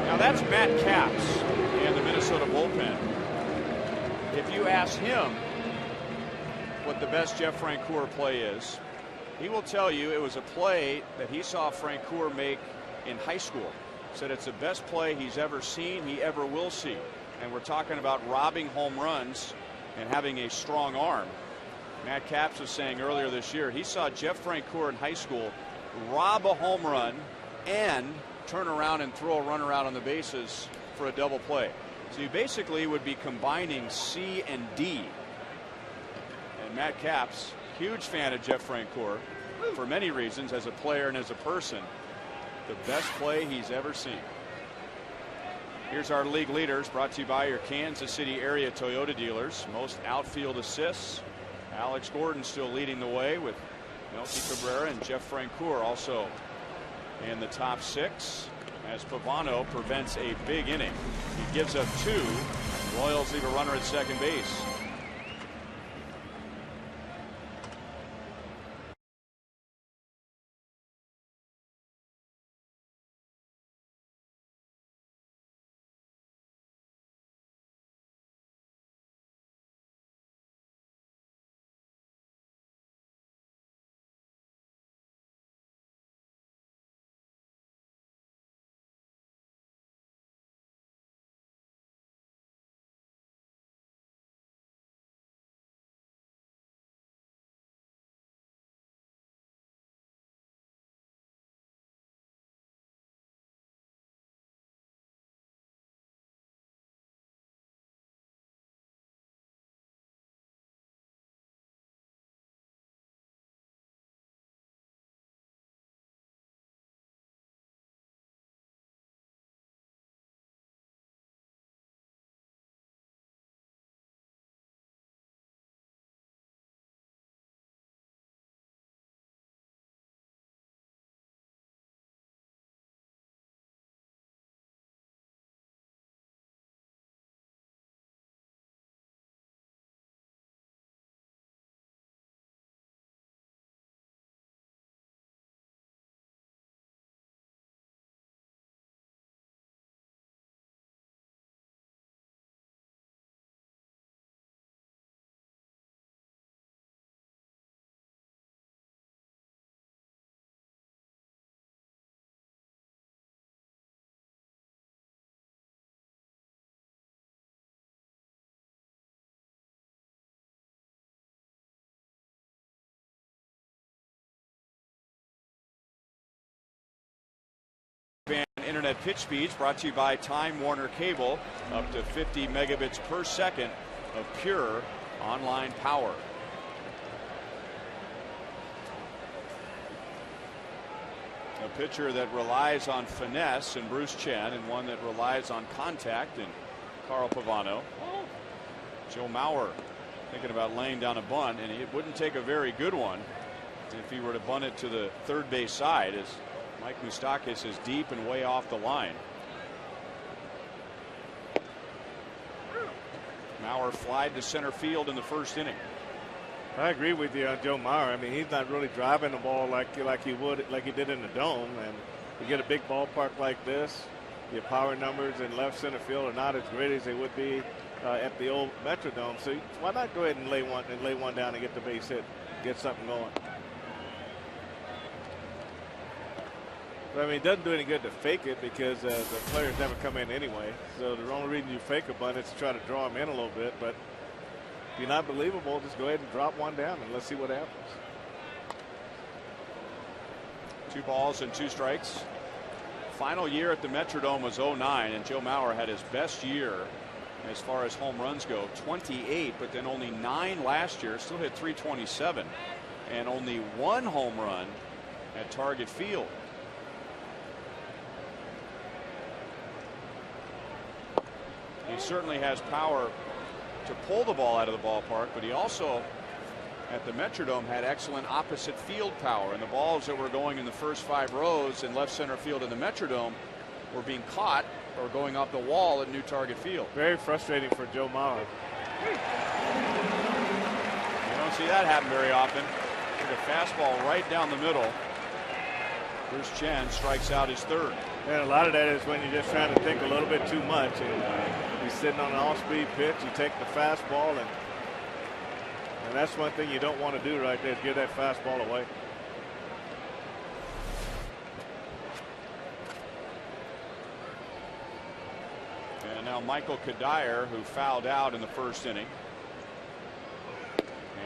Now that's Matt Capps and the Minnesota bullpen. If you ask him what the best Jeff Francoeur play is, he will tell you it was a play that he saw Francoeur make in high school. Said it's the best play he's ever seen, he ever will see. And we're talking about robbing home runs and having a strong arm. Matt Capps was saying earlier this year he saw Jeff Francoeur in high school rob a home run and turn around and throw a runner out on the bases for a double play. So you basically would be combining C and D. And Matt Capps, huge fan of Jeff Francoeur for many reasons, as a player and as a person. The best play he's ever seen. Here's our league leaders, brought to you by your Kansas City area Toyota dealers. Most outfield assists. Alex Gordon still leading the way with Melky Cabrera, and Jeff Francoeur also in the top 6 as Pavano prevents a big inning. He gives up 2. Royals leave a runner at second base. Internet pitch speeds brought to you by Time Warner Cable, up to 50 megabits per second of pure online power. A pitcher that relies on finesse in Bruce Chen, and one that relies on contact in Carl Pavano. Joe Mauer thinking about laying down a bunt, and it wouldn't take a very good one if he were to bunt it to the third base side, as Mike Moustakas is deep and way off the line. Mauer flied to center field in the first inning. I agree with you on Joe Mauer. I mean, he's not really driving the ball like he did in the Dome. And you get a big ballpark like this, your power numbers in left center field are not as great as they would be at the old Metrodome. So why not go ahead and lay one down and get the base hit, get something going. I mean, it doesn't do any good to fake it because the players never come in anyway. So the only reason you fake a bunt is to try to draw them in a little bit. But if you're not believable, just go ahead and drop one down and let's see what happens. 2 balls and 2 strikes. Final year at the Metrodome was 09, and Joe Mauer had his best year as far as home runs go, 28, but then only 9 last year. Still hit .327 and only 1 home run at Target Field. He certainly has power to pull the ball out of the ballpark, but he also at the Metrodome had excellent opposite field power, and the balls that were going in the first 5 rows in left center field in the Metrodome were being caught or going off the wall at new Target Field. Very frustrating for Joe Mauer. You don't see that happen very often. A fastball right down the middle. Bruce Chen strikes out his 3rd. And a lot of that is when you're just trying to think a little bit too much. And you're sitting on an off-speed pitch, you take the fastball, and that's one thing you don't want to do right there is give that fastball away. And now Michael Kadire, who fouled out in the first inning.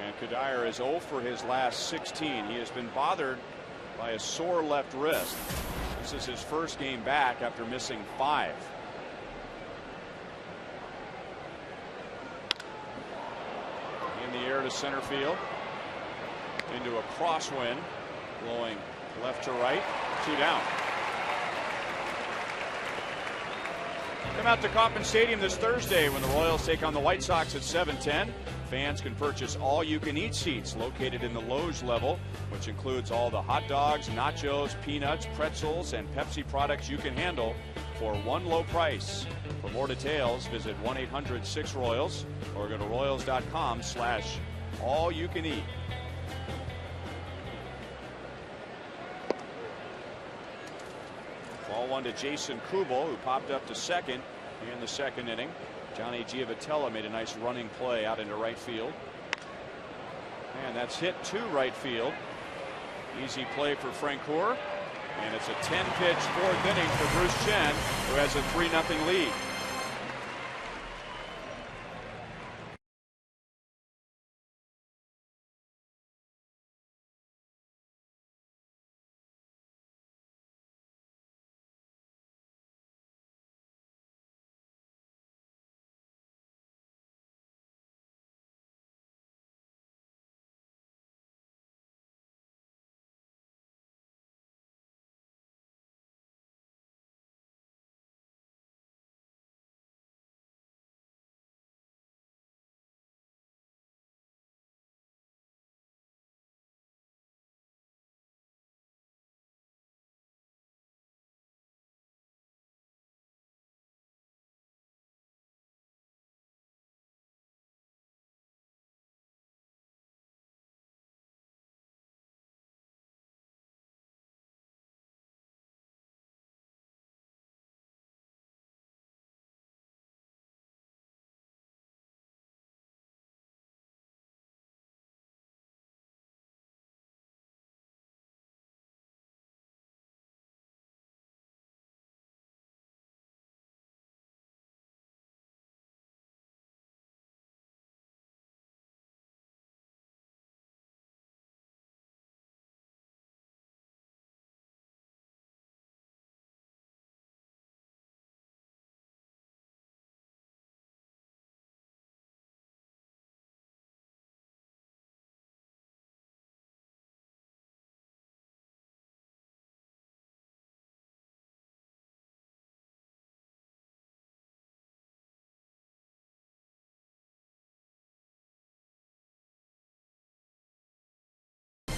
And Kadire is 0 for his last 16. He has been bothered by a sore left wrist. This is his first game back after missing 5. In the air to center field. Into a crosswind. Blowing left to right. 2 down. Come out to Kauffman Stadium this Thursday when the Royals take on the White Sox at 7:10. Fans can purchase all-you-can-eat seats located in the Loge level, which includes all the hot dogs, nachos, peanuts, pretzels, and Pepsi products you can handle for one low price. For more details, visit 1-800-6-ROYALS or go to royals.com/all-you-can-eat. Ball 1 to Jason Kubel, who popped up to second in the second inning. Johnny Giavotella made a nice running play out into right field. And that's hit to right field. Easy play for Francoeur. And it's a 10-pitch 4th inning for Bruce Chen, who has a 3-0 lead.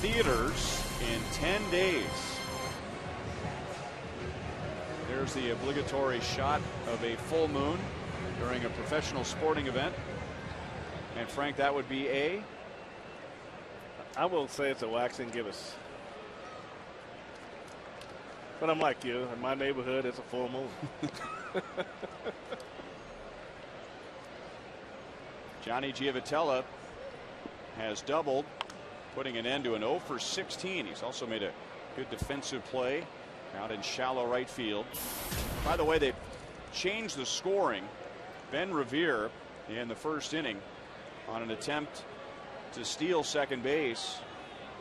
Theaters in 10 days. There's the obligatory shot of a full moon during a professional sporting event. And Frank, that would be a? I will say it's a waxing gibbous. But I'm like you. In my neighborhood, it's a full moon. Johnny Giavotella has doubled, putting an end to an 0 for 16. He's also made a good defensive play out in shallow right field. By the way, they changed the scoring. Ben Revere in the first inning on an attempt to steal second base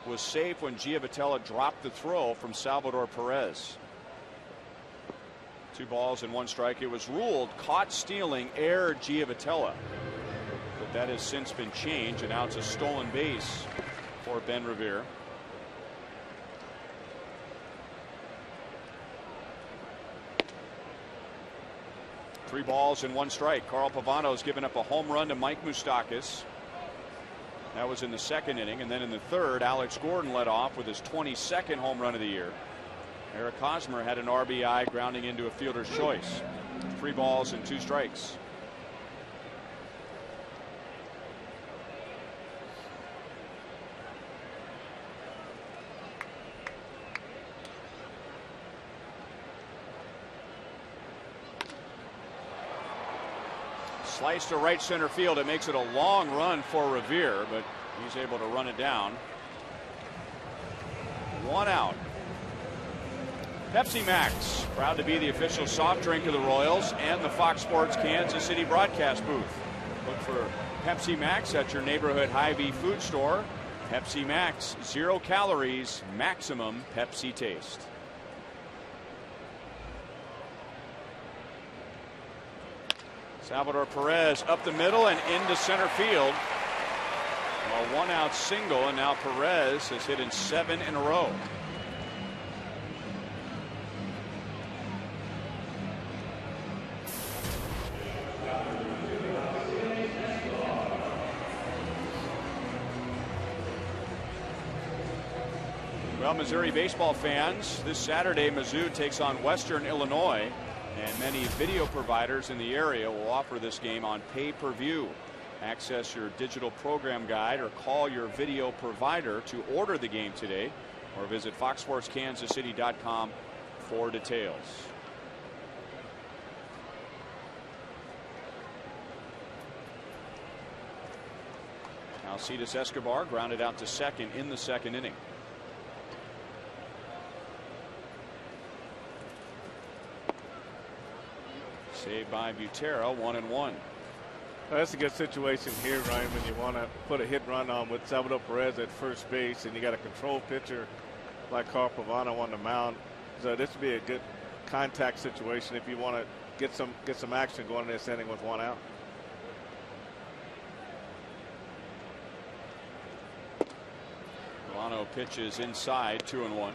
was safe when Giavotella dropped the throw from Salvador Perez. 2 balls and 1 strike. It was ruled caught stealing ere Giavotella, but that has since been changed, and now it's a stolen base for Ben Revere. Three balls and 1 strike. Carl Pavano's given up a home run to Mike Moustakas. That was in the second inning, and then in the third, Alex Gordon led off with his 22nd home run of the year. Eric Hosmer had an RBI grounding into a fielder's choice. 3 balls and 2 strikes. Slice to right center field. It makes it a long run for Revere, but he's able to run it down. 1 out. Pepsi Max, proud to be the official soft drink of the Royals and the Fox Sports Kansas City broadcast booth. Look for Pepsi Max at your neighborhood Hy-Vee food store. Pepsi Max, 0 calories, maximum Pepsi taste. Salvador Perez up the middle and into center field. A 1-out single, and now Perez has hit in 7 in a row. Well, Missouri baseball fans, this Saturday Mizzou takes on Western Illinois, and many video providers in the area will offer this game on pay-per-view. Access your digital program guide or call your video provider to order the game today, or visit foxsportskansascity.com for details. Alcides Escobar grounded out to second in the second inning. Saved by Butera, 1-1. That's a good situation here, Ryan, when you want to put a hit run on with Salvador Perez at first base, and you got a control pitcher like Carl Pavano on the mound. So this would be a good contact situation if you want to get some action going in this inning with 1 out. Pavano pitches inside, 2-1.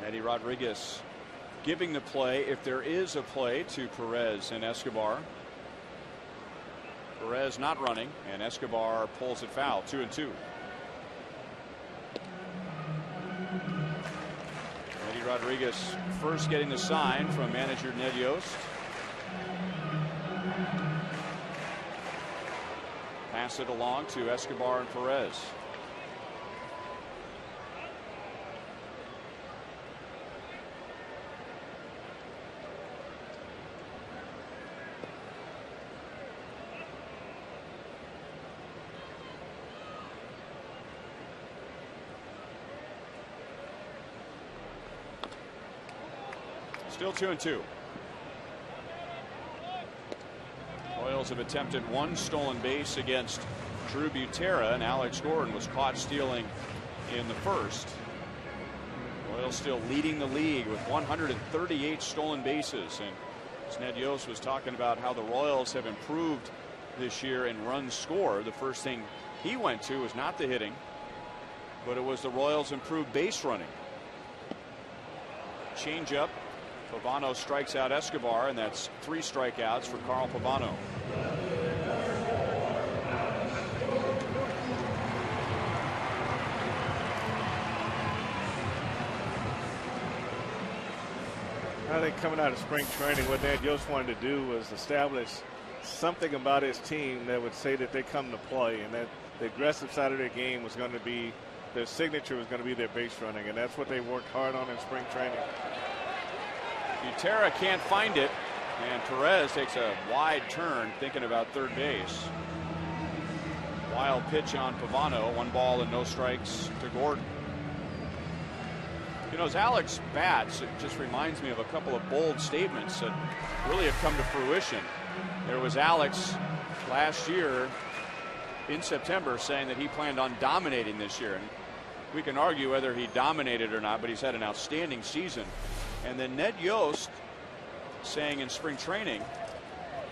Eddie Rodriguez giving the play, if there is a play, to Perez and Escobar. Perez not running, and Escobar pulls it foul, 2-2. Eddie Rodriguez first getting the sign from manager Ned Yost. Pass it along to Escobar and Perez. Still 2-2. Royals have attempted 1 stolen base against Drew Butera, and Alex Gordon was caught stealing in the first. Royals still leading the league with 138 stolen bases, and as Ned Yost was talking about how the Royals have improved this year in runs scored, the first thing he went to was not the hitting, but it was the Royals' improved base running. Change up. Pavano strikes out Escobar, and that's 3 strikeouts for Carl Pavano. I think coming out of spring training, what Ned Yost wanted to do was establish something about his team that would say that they come to play, and that the aggressive side of their game was going to be, their signature was going to be their base running, and that's what they worked hard on in spring training. Butera can't find it, and Perez takes a wide turn thinking about third base. Wild pitch on Pavano. 1 ball and no strikes to Gordon. You know, as Alex bats, it just reminds me of a couple of bold statements that really have come to fruition. There was Alex last year in September saying that he planned on dominating this year. And we can argue whether he dominated or not, but he's had an outstanding season. And then Ned Yost saying in spring training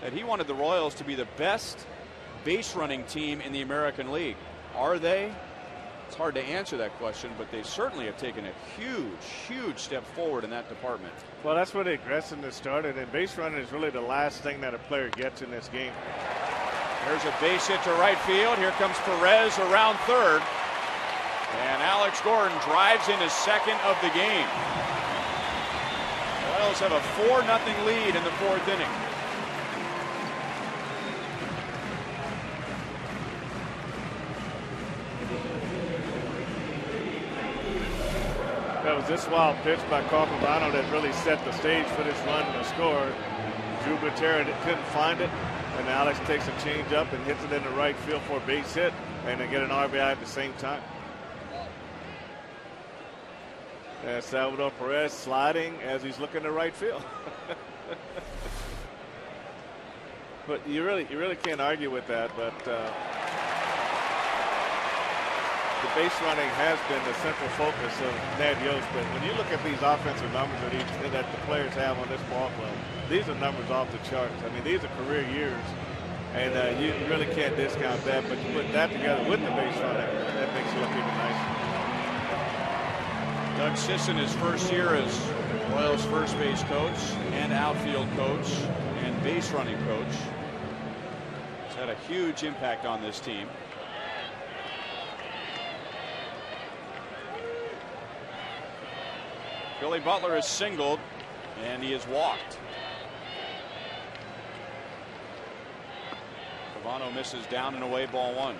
that he wanted the Royals to be the best base running team in the American League. Are they? It's hard to answer that question, but they certainly have taken a huge step forward in that department. Well, that's where the aggressiveness started, and base running is really the last thing that a player gets in this game. There's a base hit to right field. Here comes Perez around third. And Alex Gordon drives in his second of the game. The Royals have a 4-0 lead in the 4th inning. That was this wild pitch by Carl Pavano that really set the stage for this run to score. Drew Gutierrez couldn't find it, and Alex takes a change up and hits it in the right field for a base hit, and they get an RBI at the same time. And Salvador Perez sliding as he's looking to right field. But you really can't argue with that. But the base running has been the central focus of Ned Yost. But when you look at these offensive numbers that the players have on this ball club, these are numbers off the charts. I mean, these are career years, and you really can't discount that. But you put that together with the base running, that makes it look even nicer. Doug Sisson, his first year as Royals first base coach and outfield coach and base running coach, has had a huge impact on this team. Billy Butler has singled and he has walked. Pavano misses down and away, ball 1.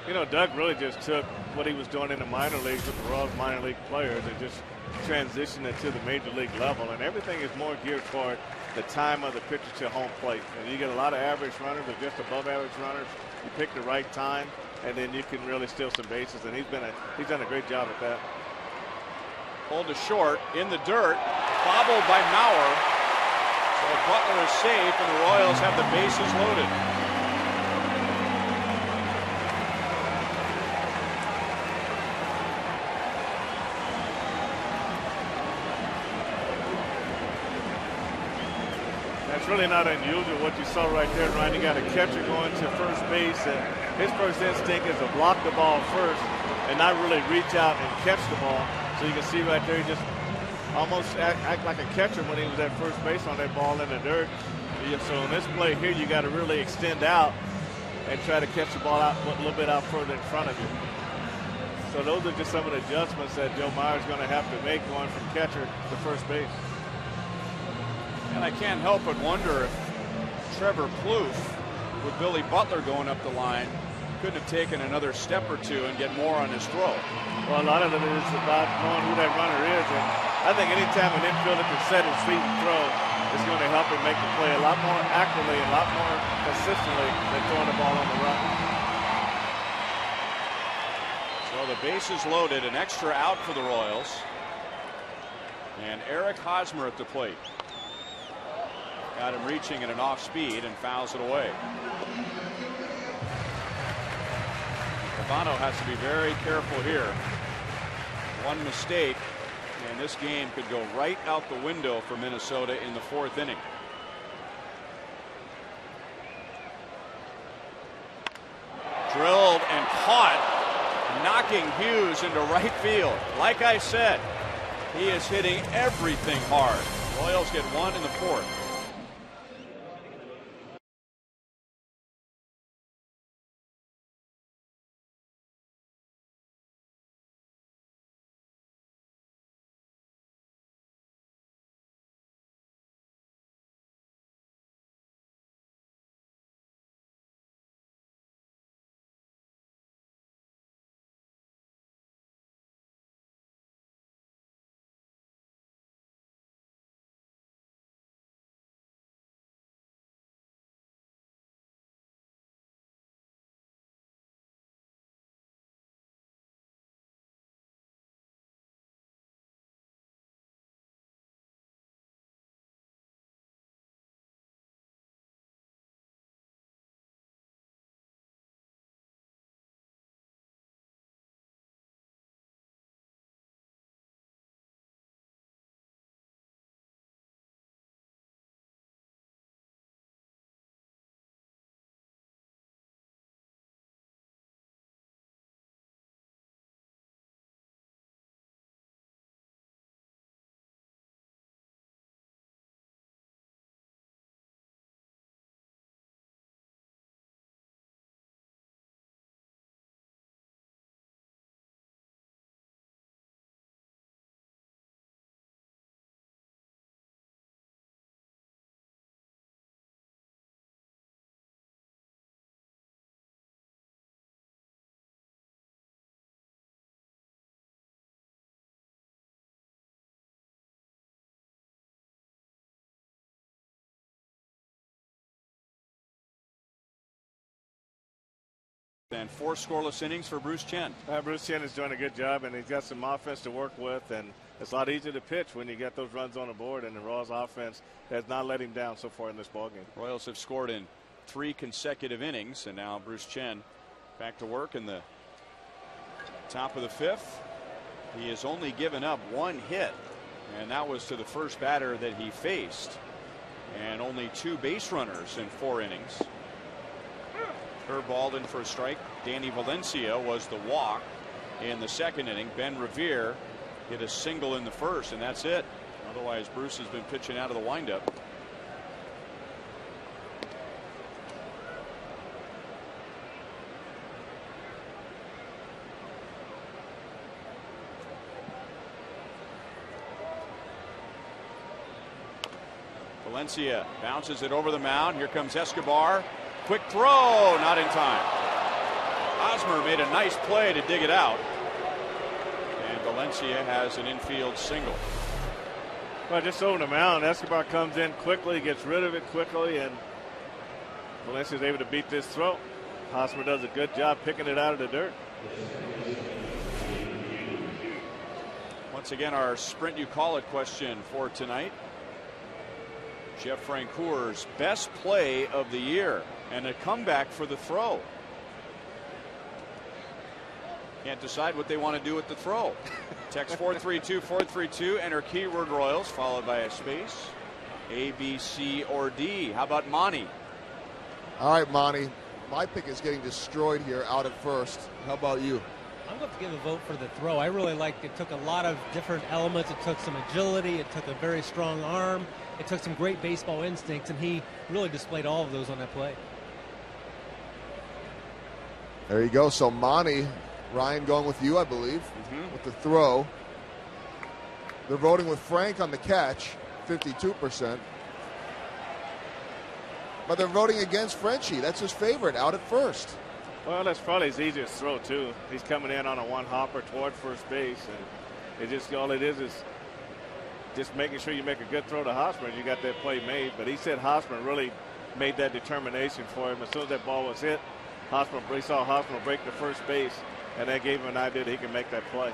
You know, Doug really just took what he was doing in the minor leagues with the Royals minor league players and just transitioned it to the major league level. And everything is more geared toward the time of the pitcher to home plate. And you get a lot of average runners or just above average runners. You pick the right time, and then you can really steal some bases. And he's done a great job at that. Pulled to short in the dirt, bobbled by Mauer. So Butler is safe, and the Royals have the bases loaded. That's really not unusual what you saw right there, Ryan. You got a catcher going to first base, and his first instinct is to block the ball first and not really reach out and catch the ball. So you can see right there, he just almost act like a catcher when he was at first base on that ball in the dirt. So in this play here, you got to really extend out and try to catch the ball out a little bit out further in front of you. So those are just some of the adjustments that Joe Meyer's going to have to make going from catcher to first base. And I can't help but wonder if Trevor Plouffe, with Billy Butler going up the line, couldn't have taken another step or two and get more on his throw. Well, a lot of it is about knowing who that runner is. And I think anytime an infielder can set his feet and throw, it's going to help him make the play a lot more accurately, a lot more consistently than throwing the ball on the run. So the base is loaded, an extra out for the Royals. And Eric Hosmer at the plate. Got him reaching at an off speed and fouls it away. Pavano has to be very careful here. One mistake and this game could go right out the window for Minnesota in the 4th inning. Drilled and caught, knocking Hughes into right field. Like I said, he is hitting everything hard. Royals get 1 in the 4th. And 4 scoreless innings for Bruce Chen. Bruce Chen is doing a good job, and he's got some offense to work with, and it's a lot easier to pitch when you get those runs on the board, and the Royals offense has not let him down so far in this ballgame. Royals have scored in 3 consecutive innings, and now Bruce Chen back to work in the top of the 5th. He has only given up 1 hit, and that was to the first batter that he faced, and only 2 base runners in 4 innings. Curveball in for a strike. Danny Valencia was the walk in the 2nd inning. Ben Revere hit a single in the 1st, and that's it. Otherwise, Bruce has been pitching out of the windup. Valencia bounces it over the mound. Here comes Escobar. Quick throw, not in time. Hosmer made a nice play to dig it out. And Valencia has an infield single. Well, just over the mound, Escobar comes in quickly, gets rid of it quickly, and Valencia is able to beat this throw. Hosmer does a good job picking it out of the dirt. Once again, our Sprint You Call It question for tonight. Jeff Francoeur's best play of the year, and a comeback for the throw. Can't decide what they want to do with the throw. Text 432-432, enter keyword Royals followed by a space. A, B, C, or D. How about Monty? All right, Monty. My pick is getting destroyed here out at first. How about you? I'm going to give a vote for the throw. I really liked it. It took a lot of different elements. It took some agility. It took a very strong arm. It took some great baseball instincts, and he really displayed all of those on that play. There you go. So Monty, Ryan going with you, I believe, with the throw. They're voting with Frank on the catch, 52%. But they're voting against Frenchie. That's his favorite, out at first. Well, that's probably his easiest throw, too. He's coming in on a 1-hopper toward first base, and it just all it is just making sure you make a good throw to Hosmer, and you got that play made. But he said Hosmer really made that determination for him. As soon as that ball was hit, he saw Hosmer break the first base, and that gave him an idea that he can make that play.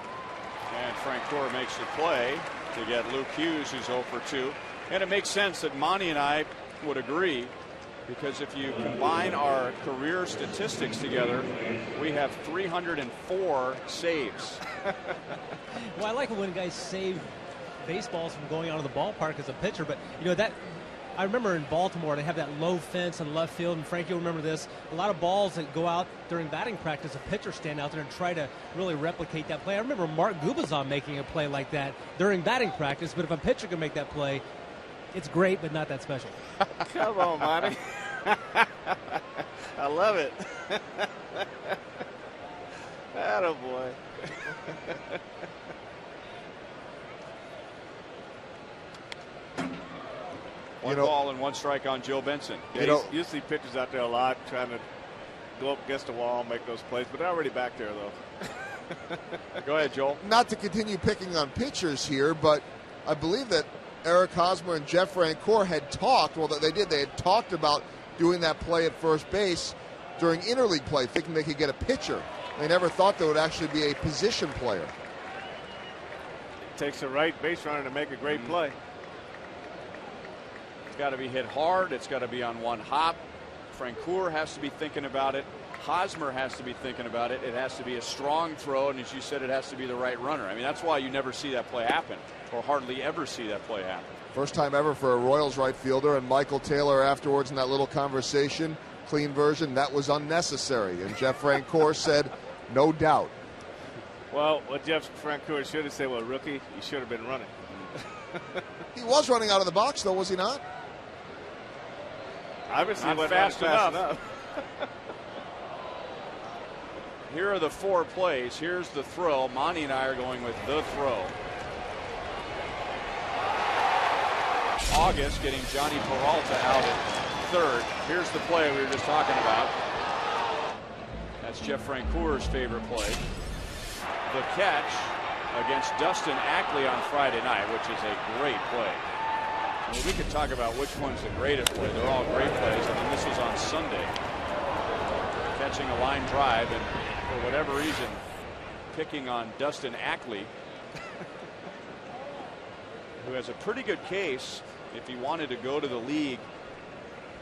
And Francoeur makes the play to get Luke Hughes, who's 0 for 2. And it makes sense that Monty and I would agree, because if you combine our career statistics together, we have 304 saves. Well, I like it when guys save baseballs from going out of the ballpark as a pitcher, but you know that I remember in Baltimore they have that low fence in left field, and Frank, you'll remember this, a lot of balls that go out during batting practice, a pitcher stand out there and try to really replicate that play. I remember Mark Gubazon making a play like that during batting practice, but if a pitcher can make that play, it's great, but not that special. Come on, Monty. I love it. Attaboy. One ball and 1 strike on Joe Benson. Yeah, you see pitchers out there a lot trying to go up against the wall and make those plays, but they're already back there, though. Go ahead, Joel. Not to continue picking on pitchers here, but I believe that Eric Hosmer and Jeff Francoeur had talked. Well, they did. They had talked about doing that play at first base during interleague play, thinking they could get a pitcher. They never thought there would actually be a position player. It takes a right base runner to make a great play. It's got to be hit hard. It's got to be on 1 hop. Francoeur has to be thinking about it. Hosmer has to be thinking about it. It has to be a strong throw, and as you said, it has to be the right runner. I mean, that's why you never see that play happen, or hardly ever see that play happen. First time ever for a Royals right fielder, and Michael Taylor afterwards in that little conversation, clean version, that was unnecessary. And Jeff Francoeur said, no doubt. Well, what Jeff Francoeur should have said, well, rookie, you should have been running. He was running out of the box, though, was he not? Obviously, not fast enough. Here are the 4 plays. Here's the throw. Monty and I are going with the throw. August getting Johnny Peralta out at third. Here's the play we were just talking about. That's Jeff Francoeur's favorite play. The catch against Dustin Ackley on Friday night, which is a great play. I mean, we could talk about which one's the greatest play. They're all great plays. I mean, this was on Sunday. catching a line drive, and for whatever reason, picking on Dustin Ackley, who has a pretty good case if he wanted to go to the league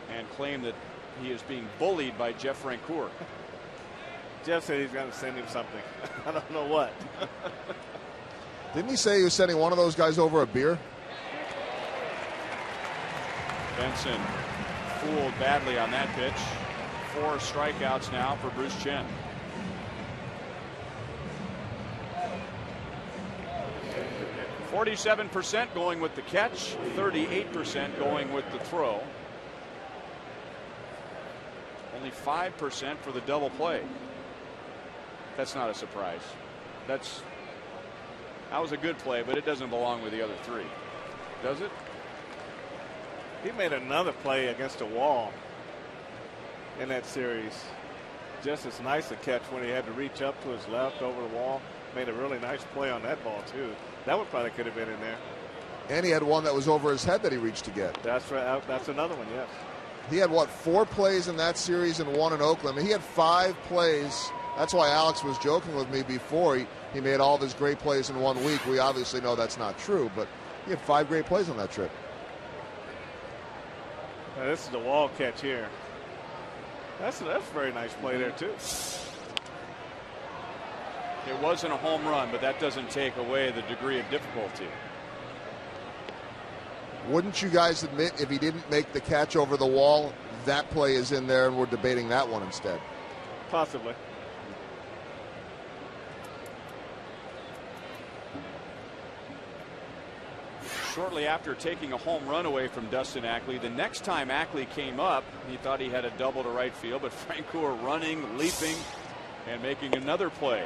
and claim that he is being bullied by Jeff Francoeur. Jeff said he's going to send him something. I don't know what. Didn't he say he was sending one of those guys over a beer? Benson fooled badly on that pitch. 4 strikeouts now for Bruce Chen. %47% going with the catch, 38% going with the throw. Only 5% for the double play. That's not a surprise. That was a good play, but it doesn't belong with the other 3. Does it? He made another play against a wall in that series. Just as nice a catch when he had to reach up to his left over the wall. Made a really nice play on that ball, too. That one probably could have been in there. And he had one that was over his head that he reached to get. That's right. That's another one, yes. He had, 4 plays in that series and 1 in Oakland. I mean, he had 5 plays. That's why Alex was joking with me before. He made all of his great plays in 1 week. We obviously know that's not true, but he had 5 great plays on that trip. Now, this is the wall catch here. That's a very nice play there, too. It wasn't a home run, but that doesn't take away the degree of difficulty. Wouldn't you guys admit if he didn't make the catch over the wall, that play is in there and we're debating that one instead? Possibly. Shortly after taking a home run away from Dustin Ackley, the next time Ackley came up, he thought he had a double to right field, but Francoeur running, leaping, and making another play.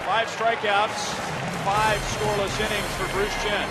5 strikeouts, 5 scoreless innings for Bruce Chen.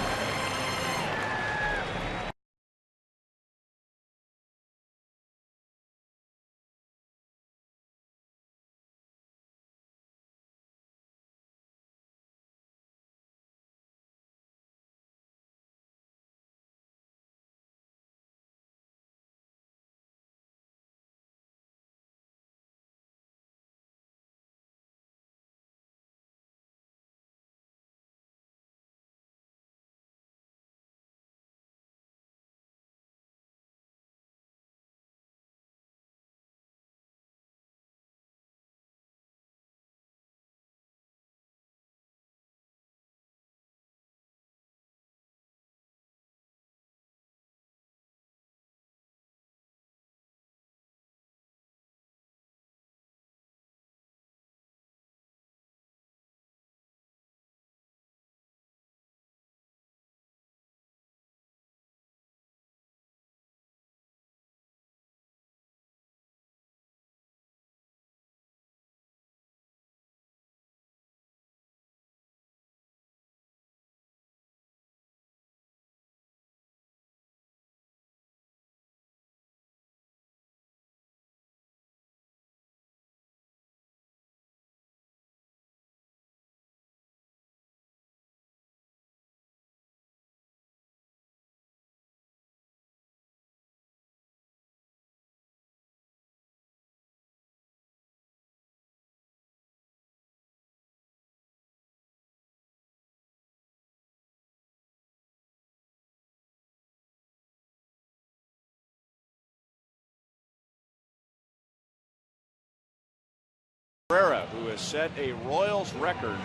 Cabrera, who has set a Royals record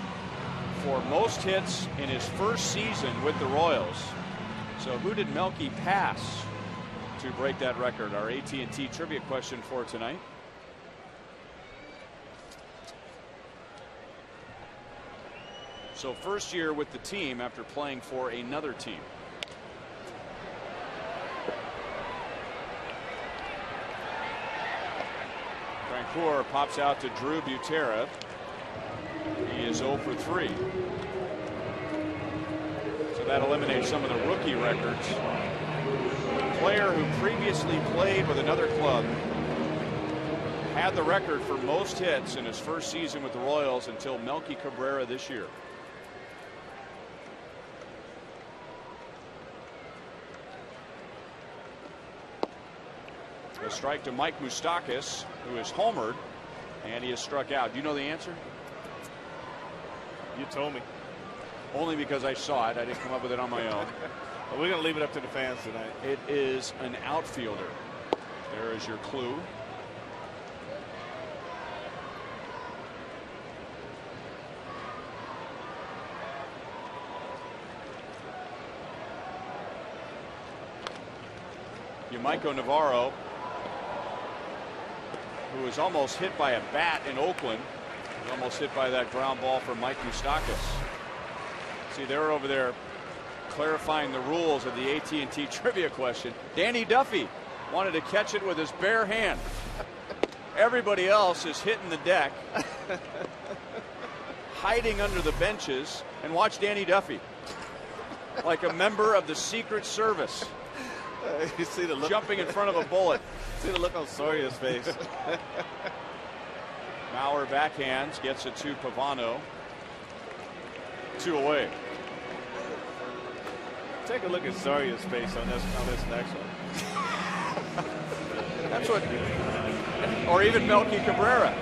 for most hits in his first season with the Royals. So who did Melky pass to break that record? Our AT&T trivia question for tonight. So first year with the team after playing for another team. Francoeur pops out to Drew Butera. He is 0 for 3. So that eliminates some of the rookie records. The player who previously played with another club had the record for most hits in his first season with the Royals until Melky Cabrera this year. A strike to Mike Moustakas, who is homered, and he is struck out. Do you know the answer? You told me. Only because I saw it. I didn't come up with it on my own. Well, we're going to leave it up to the fans tonight. It is an outfielder. There is your clue. Yamaiko Navarro, who was almost hit by a bat in Oakland, was almost hit by that ground ball from Mike Moustakas. See, they're over there clarifying the rules of the AT trivia question. Danny Duffy wanted to catch it with his bare hand. Everybody else is hitting the deck, hiding under the benches, and watch Danny Duffy like a member of the Secret Service. You see the look, jumping in front of a bullet. See the look on Soria's face. Mauer backhands, gets it to Pavano. 2 away. Take a look at Soria's face on this next one. That's what, or even Melky Cabrera.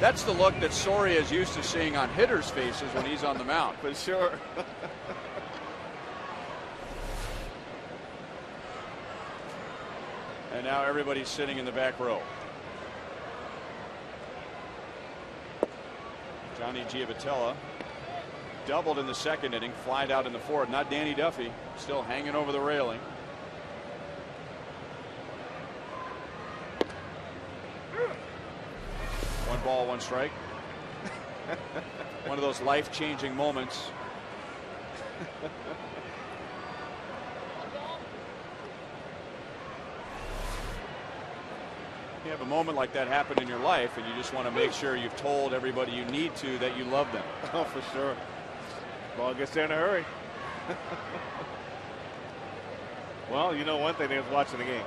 That's the look that Soria is used to seeing on hitters' faces when he's on the mound. For sure. And now everybody's sitting in the back row. Johnny Giavotella doubled in the second inning, flied out in the fourth. Not Danny Duffy, still hanging over the railing. One ball, one strike. One of those life-changing moments. You have a moment like that happen in your life, and you just want to make sure you've told everybody you need to that you love them. Oh, for sure. Ball gets there in a hurry. Well, you know one thing, they was watching the games.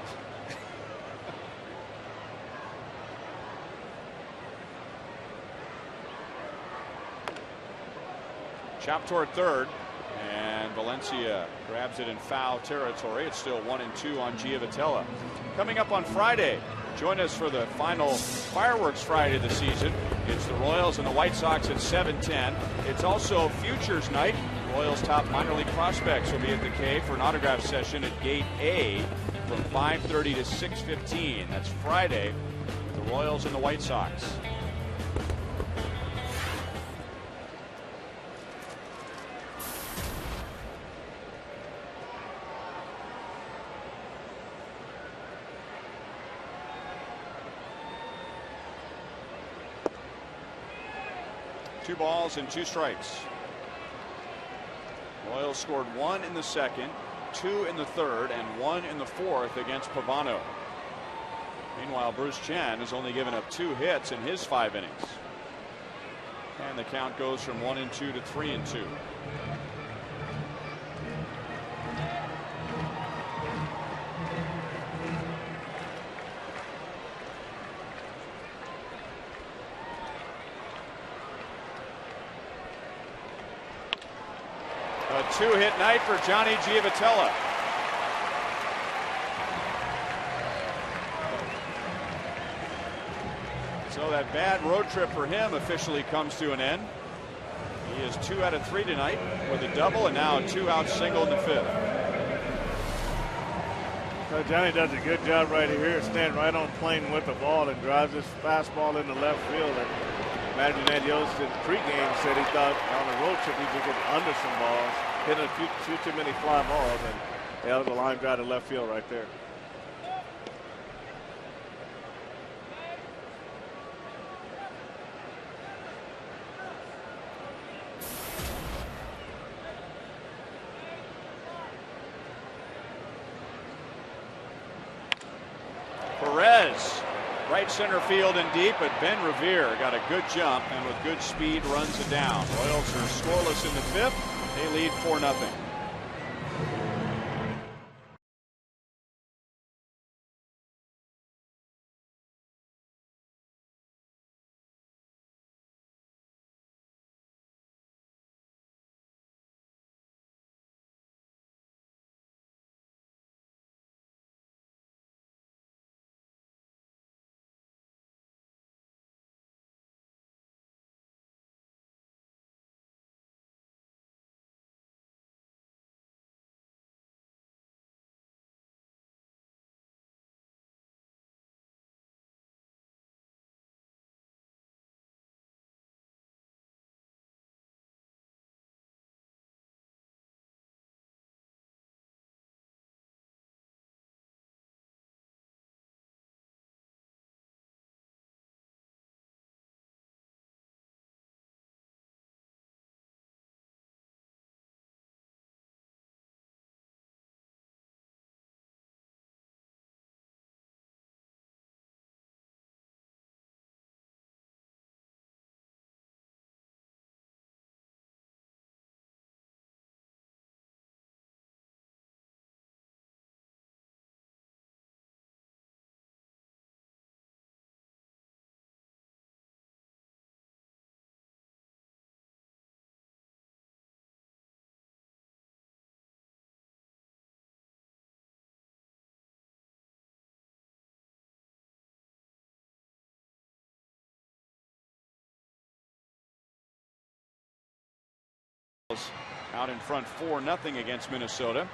Chop toward third, and Valencia grabs it in foul territory. It's still 1-2 on Giavotella. Coming up on Friday, join us for the final Fireworks Friday of the season. It's the Royals and the White Sox at 7:10. It's also Futures Night. Royals top minor league prospects will be at the K for an autograph session at Gate A from 5:30 to 6:15. That's Friday, the Royals and the White Sox. Two balls and two strikes. Royals scored 1 in the second, 2 in the third, and 1 in the fourth against Pavano. Meanwhile, Bruce Chen has only given up 2 hits in his 5 innings. And the count goes from 1-2 to 3-2. A 2-hit night for Johnny Giavotella. So that bad road trip for him officially comes to an end. He is 2 out of 3 tonight with a double and now a 2-out single in the 5th. So Johnny does a good job right here, standing right on plane with the ball and drives this fastball into left field. And imagine that Yost in pregame said he thought on the road trip he could get under some balls, hitting a few too many fly balls, and that was a line drive to left field right there. Perez, right center field and deep, but Ben Revere got a good jump and with good speed runs it down. Royals are scoreless in the 5th. They lead 4-0. out in front 4-0 against Minnesota.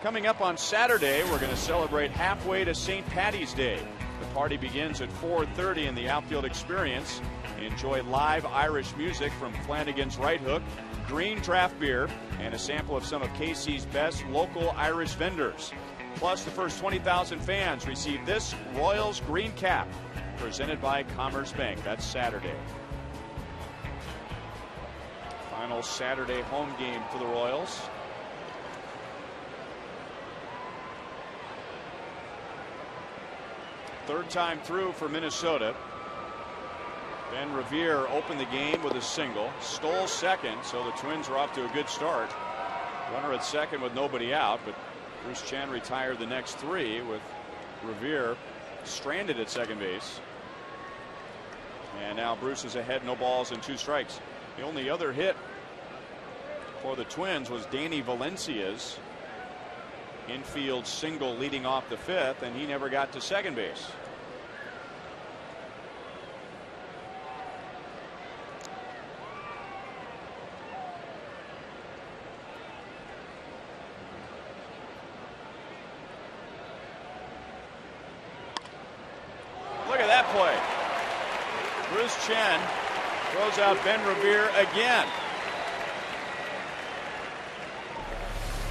Coming up on Saturday, we're going to celebrate halfway to St. Patty's Day. The party begins at 4:30 in the Outfield Experience. Enjoy live Irish music from Flanagan's Right Hook, green draft beer, and a sample of some of KC's best local Irish vendors. Plus, the first 20,000 fans receive this Royals green cap, presented by Commerce Bank. That's Saturday. Final Saturday home game for the Royals. Third time through for Minnesota. Ben Revere opened the game with a single, stole second, so the Twins were off to a good start. Runner at second with nobody out, but Bruce Chen retired the next three with Revere stranded at second base. And now Bruce is ahead, no balls and 2 strikes. The only other hit for the Twins was Danny Valencia's infield single leading off the 5th, and he never got to second base. Look at that play. Bruce Chen throws out Ben Revere again.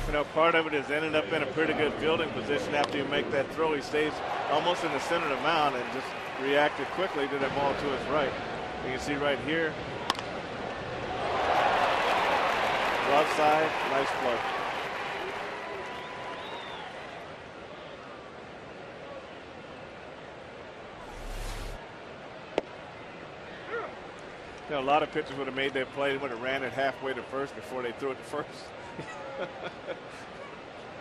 You know, part of it is ended up in a pretty good fielding position after you make that throw. He stays almost in the center of the mound and just reacted quickly to that ball to his right. You can see right here. Left side, nice play. You know, a lot of pitchers would have made that play. They would have ran it halfway to first before they threw it to first.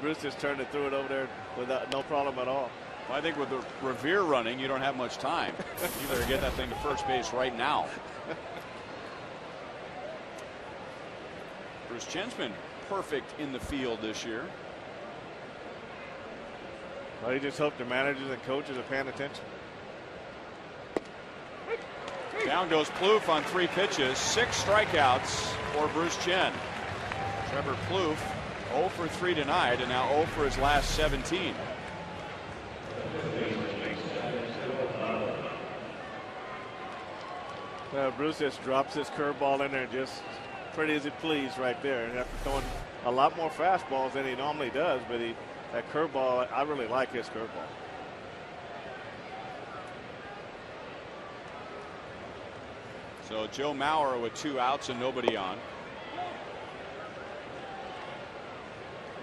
Bruce just turned it, threw it over there without no problem at all. Well, I think with the Revere running, you don't have much time. You better get that thing to first base right now. Bruce Chen's been perfect in the field this year. Well, you just hope the managers and coaches are paying attention. Down goes Plouffe on 3 pitches, 6 strikeouts for Bruce Chen. Trevor Plouffe 0 for 3 tonight, and now 0 for his last 17. Bruce just drops his curveball in there just pretty as he please right there. And after throwing a lot more fastballs than he normally does, but that curveball, I really like his curveball. So Joe Mauer with 2 outs and nobody on.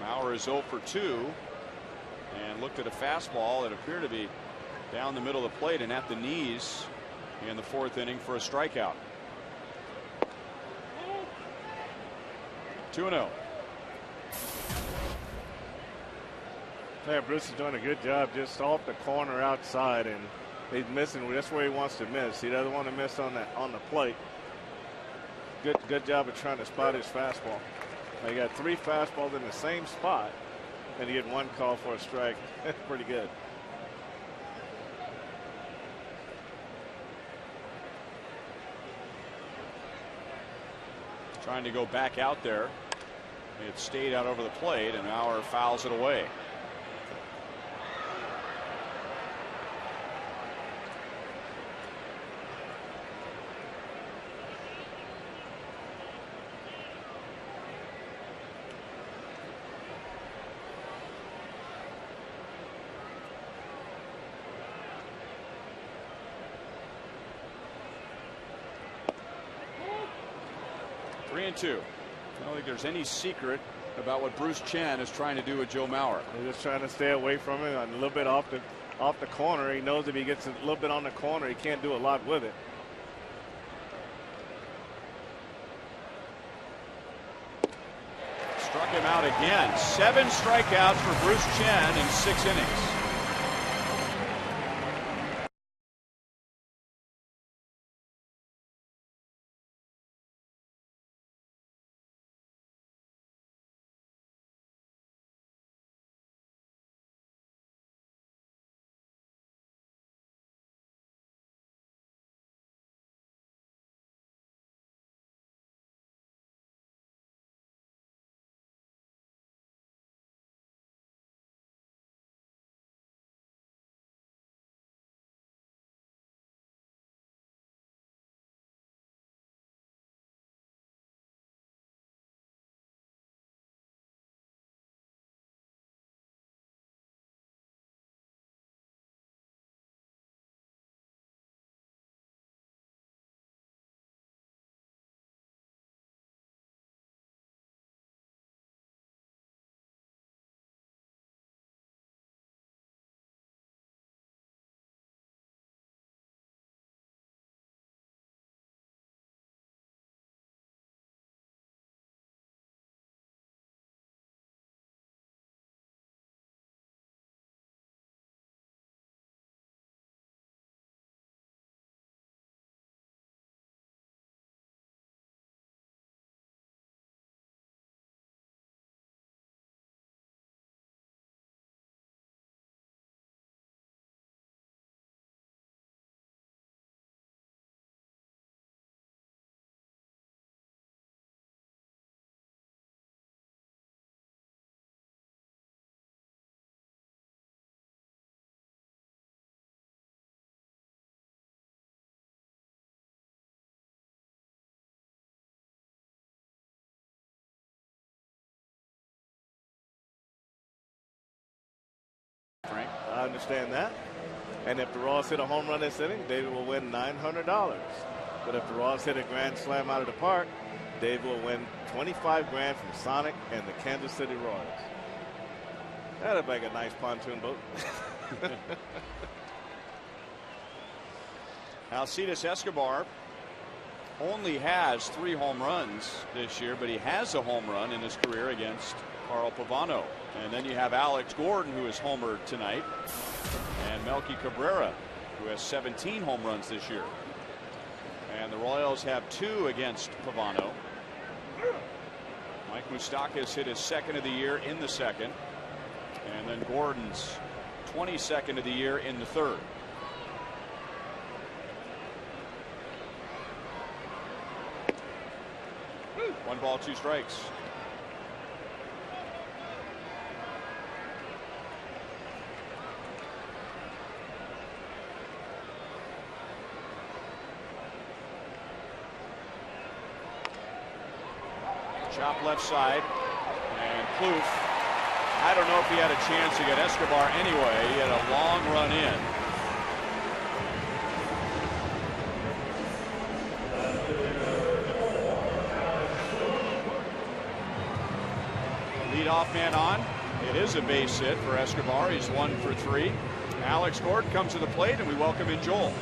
Mauer is 0 for 2 and looked at a fastball that appeared to be down the middle of the plate and at the knees in the 4th inning for a strikeout. 2-0. Yeah, Bruce is doing a good job just off the corner outside, and he's missing. That's where he wants to miss. He doesn't want to miss on the plate. Good job of trying to spot his fastball. Now, you got 3 fastballs in the same spot, and you get 1 call for a strike. That's pretty good. Trying to go back out there. It stayed out over the plate, and Mauer fouls it away. And 2. I don't think there's any secret about what Bruce Chen is trying to do with Joe Mauer. He's just trying to stay away from him a little bit off the corner. He knows if he gets a little bit on the corner, he can't do a lot with it. Struck him out again. 7 strikeouts for Bruce Chen in 6 innings. Frank. I understand that. And if the Royals hit a home run this inning, David will win $900. But if the Royals hit a grand slam out of the park, David will win $25 grand from Sonic and the Kansas City Royals. That'll make a nice pontoon boat. Alcides Escobar only has 3 home runs this year, but he has a home run in his career against Carl Pavano. And then you have Alex Gordon, who is homered tonight, and Melky Cabrera, who has 17 home runs this year. And the Royals have 2 against Pavano. Mike Moustakas hit his 2nd of the year in the 2nd, and then Gordon's 22nd of the year in the 3rd. One ball, 2 strikes. Chop left side, and Plouffe, I don't know if he had a chance to get Escobar anyway. He had a long run in. Leadoff man on. It is a base hit for Escobar. He's 1 for 3. Alex Gordon comes to the plate, and we welcome in Joel.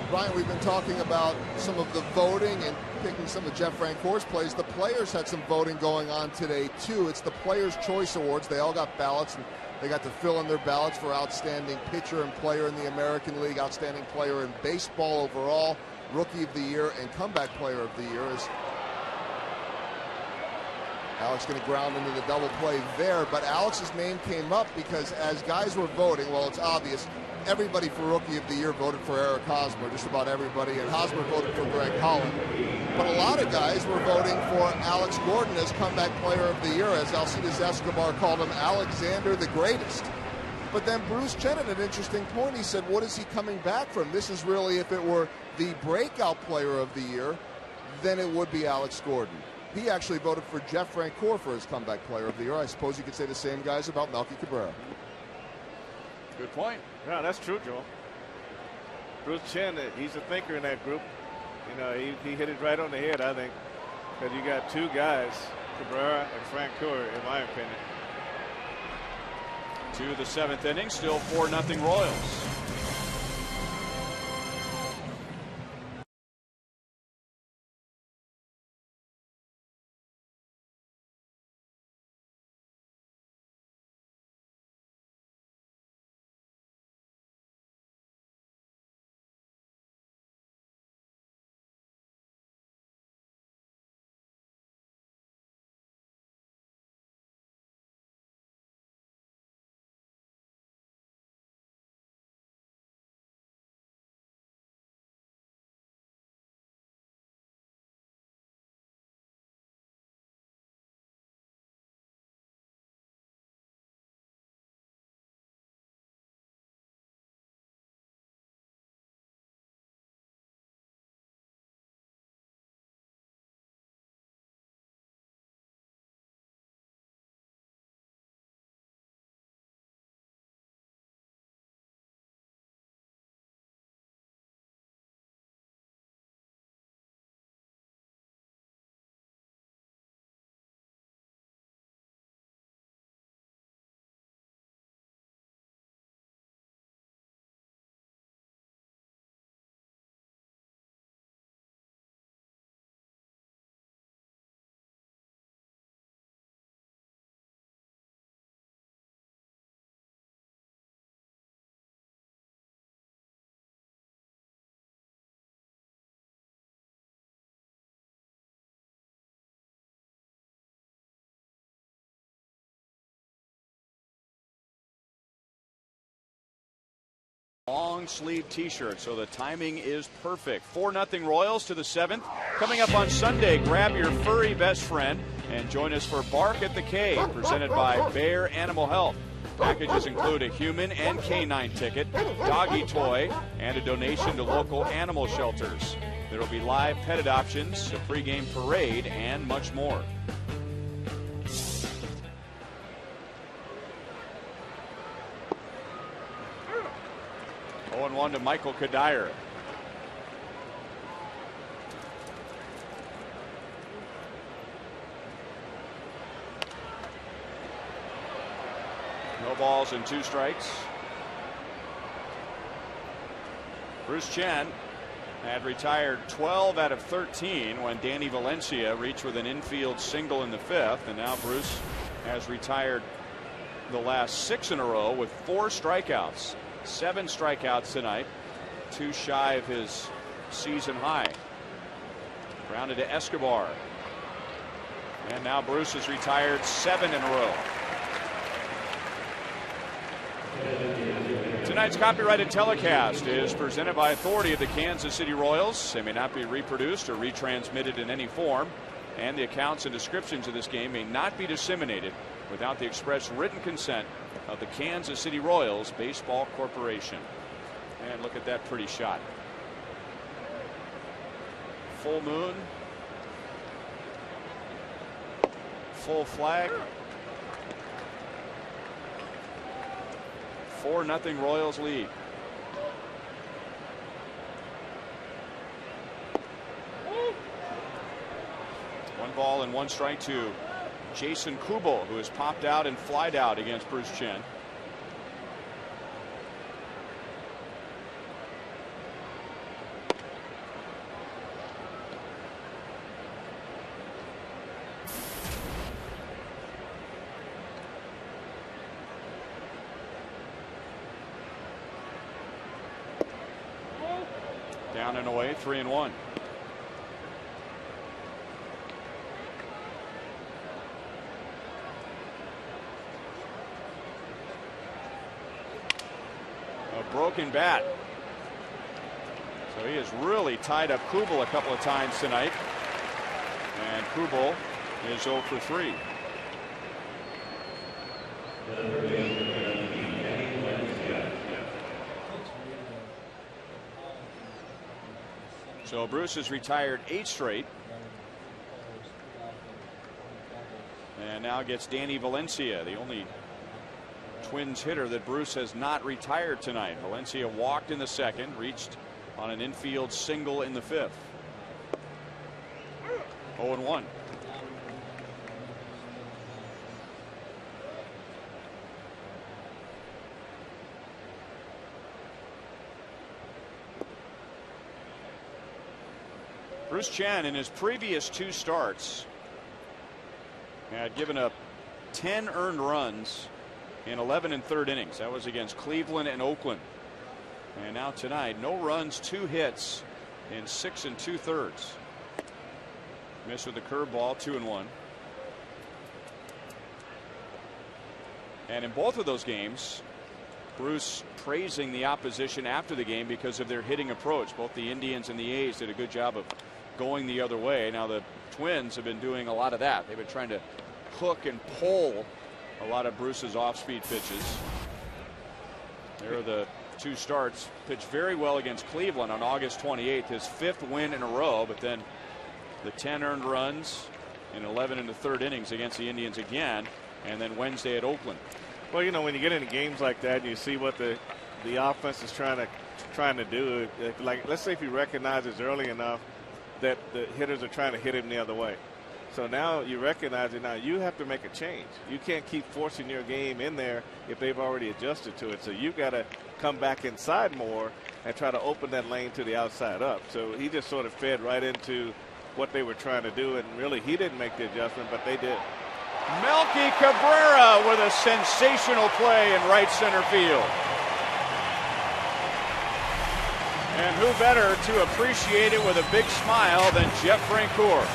Brian, we've been talking about some of the voting and picking some of Jeff Francoeur's plays. The players had some voting going on today, too. It's the Players' Choice Awards. They all got ballots, and they got to fill in their ballots for Outstanding Pitcher and Player in the American League, Outstanding Player in Baseball overall, Rookie of the Year, and Comeback Player of the Year. As Alex going to ground into the double play there, but Alex's name came up because as guys were voting, well, it's obvious, everybody for Rookie of the Year voted for Eric Hosmer, just about everybody, and Hosmer voted for Greg Holland. But a lot of guys were voting for Alex Gordon as Comeback Player of the Year, as Alcides Escobar called him Alexander the Greatest. But then Bruce Chen had an interesting point. He said, what is he coming back from? This is really, if it were the breakout player of the year, then it would be Alex Gordon. He actually voted for Jeff Francoeur for his Comeback Player of the Year. I suppose you could say the same guys about Melky Cabrera. Good point. Yeah, that's true, Joel. Bruce Chen, he's a thinker in that group. You know, he hit it right on the head, I think, because you got 2 guys, Cabrera and Francoeur, in my opinion. To the 7th inning, still 4-0 Royals. Long sleeve t-shirt, so the timing is perfect. 4-0 Royals to the 7th. Coming up on Sunday, grab your furry best friend and join us for Bark at the K, presented by Bayer Animal Health. Packages include a human and canine ticket, doggy toy, and a donation to local animal shelters. There will be live pet adoptions, a pregame parade, and much more. 0-1 to Michael Kadire. No balls and 2 strikes. Bruce Chen had retired 12 out of 13 when Danny Valencia reached with an infield single in the 5th, and now Bruce has retired the last 6 in a row with 4 strikeouts. 7 strikeouts tonight, 2 shy of his season high. Grounded to Escobar, and now Bruce has retired 7 in a row. Tonight's copyrighted telecast is presented by authority of the Kansas City Royals. They may not be reproduced or retransmitted in any form, and the accounts and descriptions of this game may not be disseminated without the express written consent of the Kansas City Royals Baseball Corporation. And look at that pretty shot. Full moon. Full flag. 4-0 Royals lead. One ball and 1 strike to Jason Kubel, who has popped out and flied out against Bruce Chen. Down and away, 3-1. A broken bat. So he has really tied up Kubel a couple of times tonight. And Kubel is 0 for 3. So Bruce has retired 8 straight. And now gets Danny Valencia, the only Twins hitter that Bruce has not retired tonight. Valencia walked in the 2nd, reached on an infield single in the 5th. 0-1. Bruce Chen, in his previous 2 starts, had given up 10 earned runs in 11 1/3 innings. That was against Cleveland and Oakland. And now tonight, no runs, 2 hits in 6 2/3. Missed with the curveball, 2-1. And in both of those games, Bruce praising the opposition after the game because of their hitting approach. Both the Indians and the A's did a good job of going the other way. Now the Twins have been doing a lot of that. They've been trying to hook and pull a lot of Bruce's off-speed pitches. There are the 2 starts. Pitched very well against Cleveland on August 28th, his 5th win in a row, but then the 10 earned runs in 11 1/3 innings against the Indians again, and then Wednesday at Oakland. Well, you know, when you get into games like that and you see what the offense is trying to do, like let's say if you recognize it's early enough that the hitters are trying to hit him the other way. So now you recognize it. Now you have to make a change. You can't keep forcing your game in there if they've already adjusted to it. So you've got to come back inside more and try to open that lane to the outside up. So he just sort of fed right into what they were trying to do, and really he didn't make the adjustment, but they did. Melky Cabrera with a sensational play in right center field. And who better to appreciate it with a big smile than Jeff Francoeur.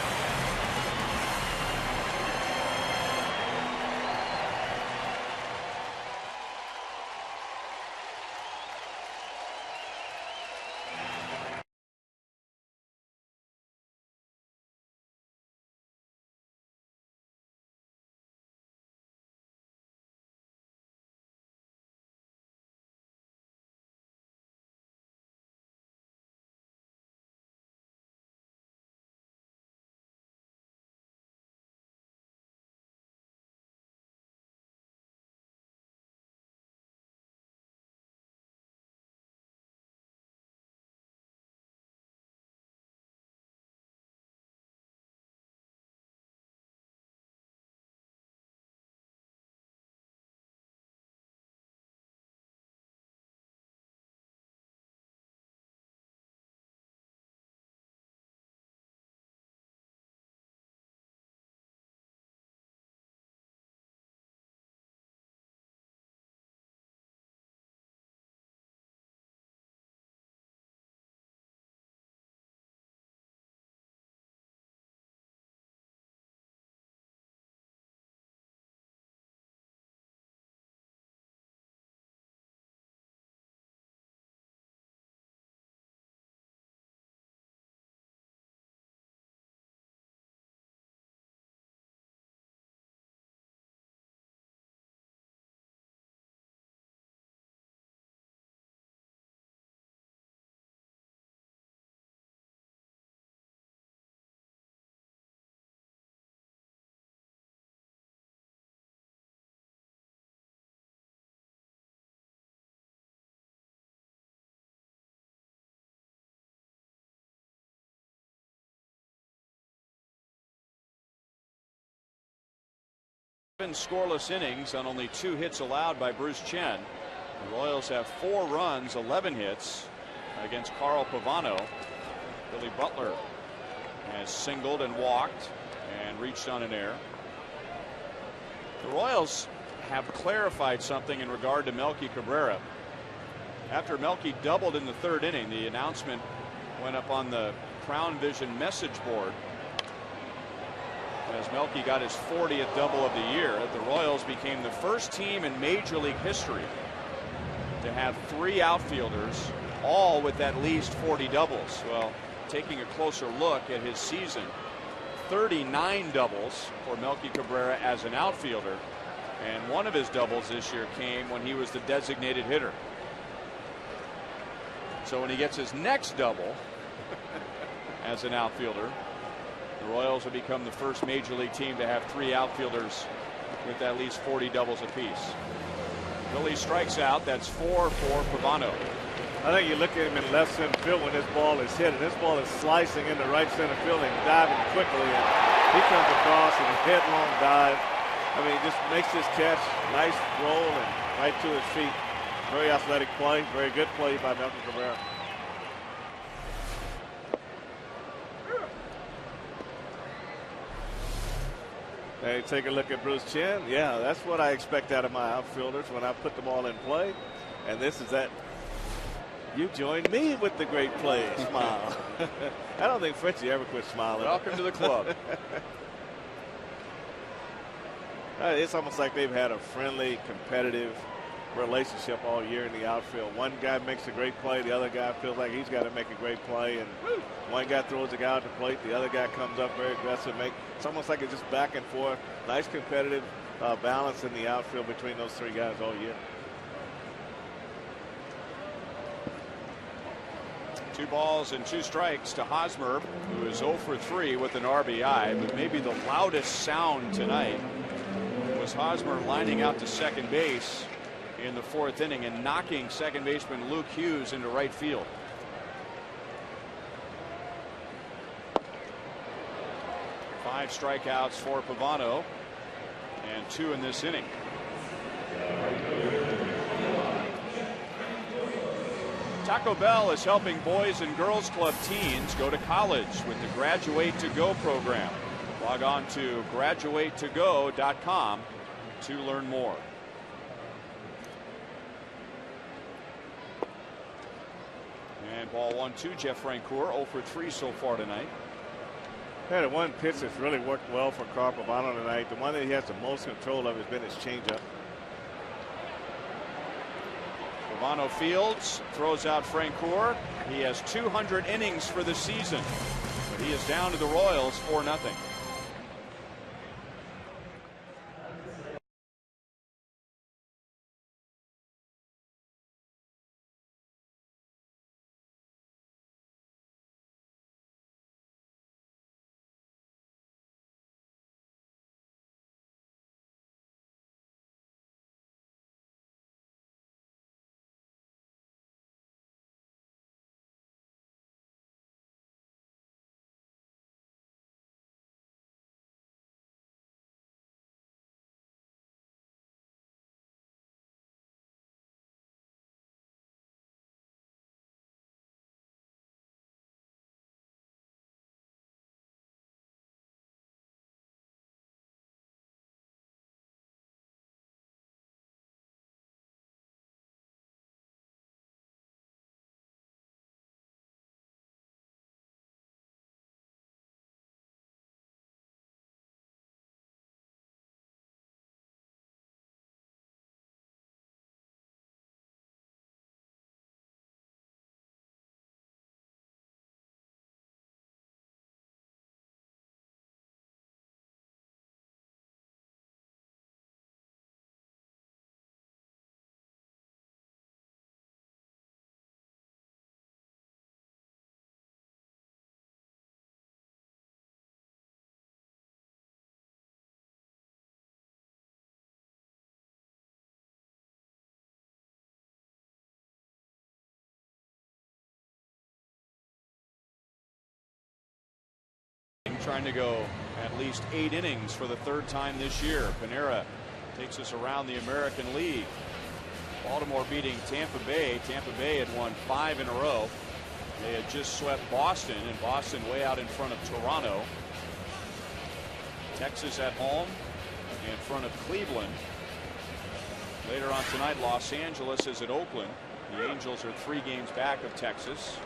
Scoreless innings on only 2 hits allowed by Bruce Chen. The Royals have 4 runs, 11 hits against Carl Pavano. Billy Butler has singled and walked and reached on an error. The Royals have clarified something in regard to Melky Cabrera. After Melky doubled in the 3rd inning, the announcement went up on the Crown Vision message board as Melky got his 40th double of the year. The Royals became the first team in Major League history to have 3 outfielders, all with at least 40 doubles. Well, taking a closer look at his season, 39 doubles for Melky Cabrera as an outfielder, and one of his doubles this year came when he was the designated hitter. So when he gets his next double as an outfielder, the Royals will become the first Major League team to have 3 outfielders with at least 40 doubles apiece. Billy strikes out. That's 4 for Pavano. I think you look at him in left center field when this ball is hit, and this ball is slicing into right center field and diving quickly. And he comes across in a headlong dive. I mean, just makes this catch, nice roll, and right to his feet. Very athletic play, very good play by Melky Cabrera. Hey, take a look at Bruce Chen. Yeah, that's what I expect out of my outfielders when I put the ball in play. And this is that. You joined me with the great play. Smile. I don't think Frenchie ever quit smiling. Welcome to the club. It's almost like they've had a friendly, competitive relationship all year in the outfield. One guy makes a great play, the other guy feels like he's got to make a great play, and one guy throws a guy at the plate, the other guy comes up very aggressive. It's almost like it's just back and forth. Nice competitive balance in the outfield between those 3 guys all year. 2 balls and 2 strikes to Hosmer, who is 0 for 3 with an RBI, but maybe the loudest sound tonight was Hosmer lining out to second base in the 4th inning and knocking second baseman Luke Hughes into right field. Five strikeouts for Pavano and 2 in this inning. Taco Bell is helping Boys and Girls Club teens go to college with the Graduate to Go program. Log on to graduatetogo.com to learn more. And ball 1-2, Jeff Francoeur, 0 for 3 so far tonight. Yeah, the one pitch that's really worked well for Carl Pavano tonight, the one that he has the most control of has been his changeup. Pavano fields, throws out Francoeur. He has 200 innings for the season, but he is down to the Royals 4-0. Trying to go at least 8 innings for the 3rd time this year. Panera takes us around the American League. Baltimore beating Tampa Bay. Tampa Bay had won 5 in a row. They had just swept Boston, and Boston way out in front of Toronto. Texas at home in front of Cleveland. Later on tonight, Los Angeles is at Oakland. The Angels are 3 games back of Texas.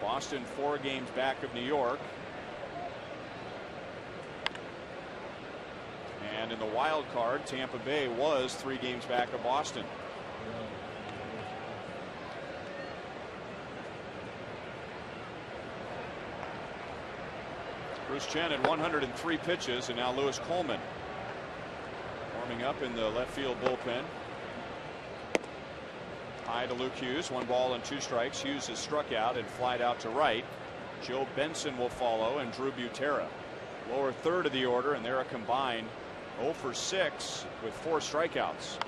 Boston 4 games back of New York. And in the wild card, Tampa Bay was 3 games back of Boston. Bruce Chen had 103 pitches, and now Lewis Coleman warming up in the left field bullpen. High to Luke Hughes. 1 ball and 2 strikes. Hughes is struck out and flied out to right. Joe Benson will follow, and Drew Butera. Lower third of the order, and they're a combined 0 for 6 with 4 strikeouts.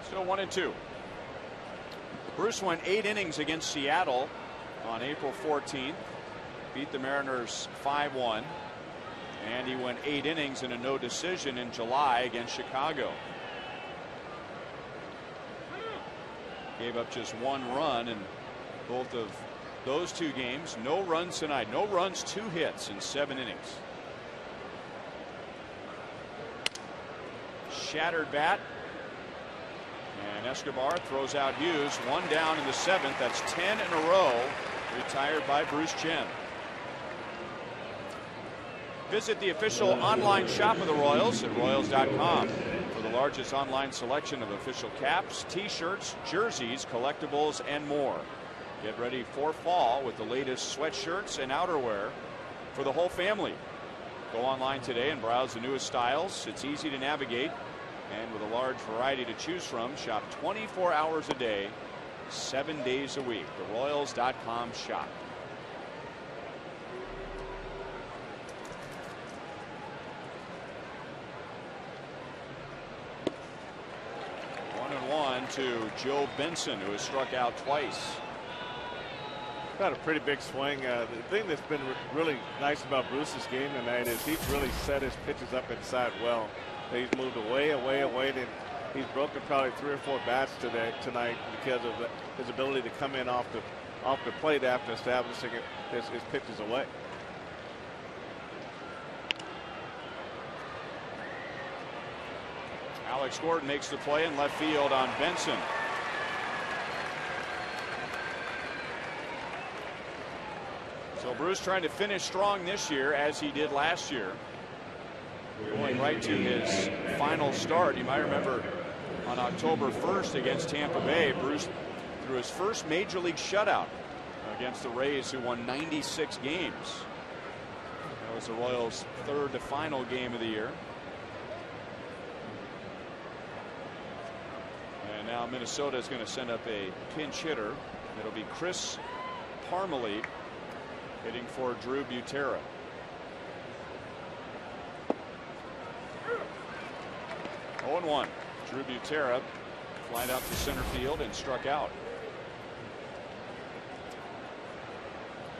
Still 1-2. Bruce went 8 innings against Seattle on April 14th. Beat the Mariners 5-1. And he went 8 innings in a no decision in July against Chicago. Gave up just 1 run in both of those 2 games. No runs tonight. No runs, 2 hits in 7 innings. Shattered bat. And Escobar throws out Hughes. 1 down in the 7th. That's 10 in a row. Retired by Bruce Chen. Visit the official online shop of the Royals at Royals.com for the largest online selection of official caps, t-shirts, jerseys, collectibles, and more. Get ready for fall with the latest sweatshirts and outerwear for the whole family. Go online today and browse the newest styles. It's easy to navigate, and with a large variety to choose from, shop 24 hours a day, 7 days a week. The Royals.com shop. To Joe Benson, who has struck out twice. Got a pretty big swing. The thing that's been really nice about Bruce's game tonight is he's really set his pitches up inside well. He's moved away, and he's broken probably 3 or 4 bats tonight because of his ability to come in off the plate after establishing his pitches away. Alex Gordon makes the play in left field on Benson. So Bruce trying to finish strong this year as he did last year. Going right to his final start. You might remember on October 1st against Tampa Bay, Bruce threw his first major league shutout against the Rays, who won 96 games. That was the Royals' 3rd to final game of the year. And now Minnesota is going to send up a pinch hitter. It'll be Chris Parmelee hitting for Drew Butera. Oh, 0-1. Drew Butera flied out to center field and struck out.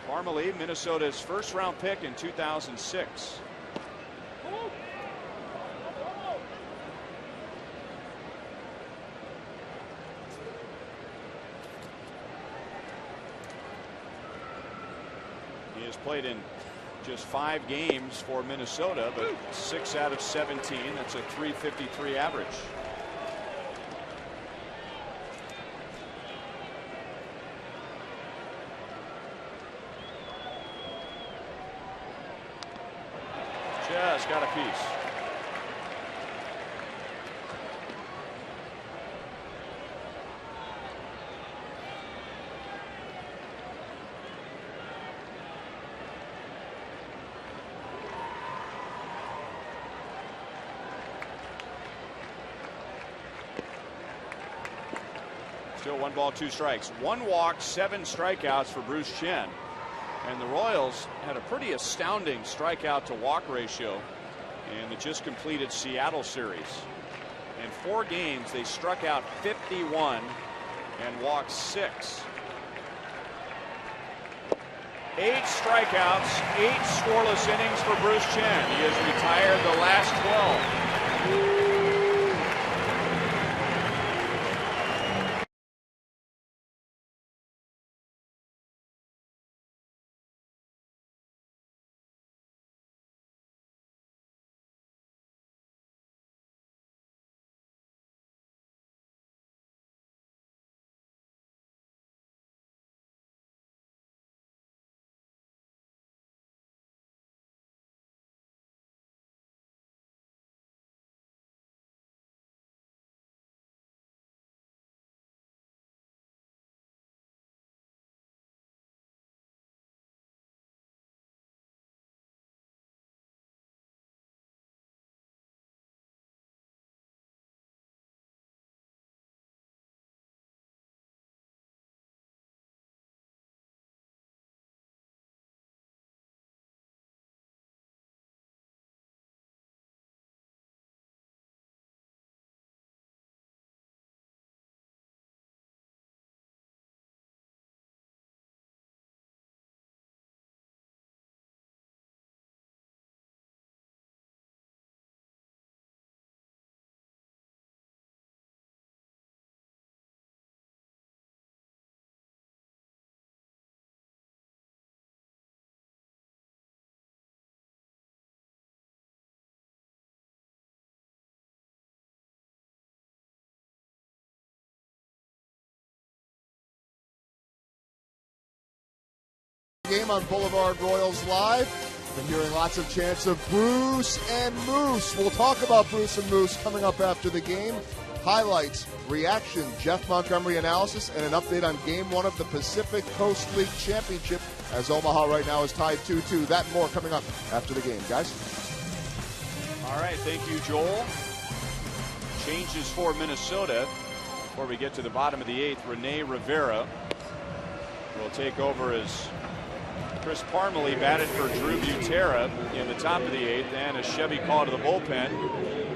Parmelee, Minnesota's first-round pick in 2006. He has played in just 5 games for Minnesota, but 6 out of 17. That's a .353 average. Just got a piece. Still 1 ball, 2 strikes. 1 walk, 7 strikeouts for Bruce Chen. And the Royals had a pretty astounding strikeout to walk ratio in the just completed Seattle series. In 4 games, they struck out 51 and walked 6. 8 strikeouts, 8 scoreless innings for Bruce Chen. He has retired the last 12. Game on Boulevard Royals Live. Been hearing lots of chants of Bruce and Moose. We'll talk about Bruce and Moose coming up after the game. Highlights, reaction, Jeff Montgomery analysis, and an update on Game 1 of the Pacific Coast League Championship, as Omaha right now is tied 2-2. That and more coming up after the game, guys. All right, thank you, Joel. Changes for Minnesota. Before we get to the bottom of the 8th, Rene Rivera will take over as Chris Parmalee batted for Drew Butera in the top of the 8th, and a Chevy call to the bullpen.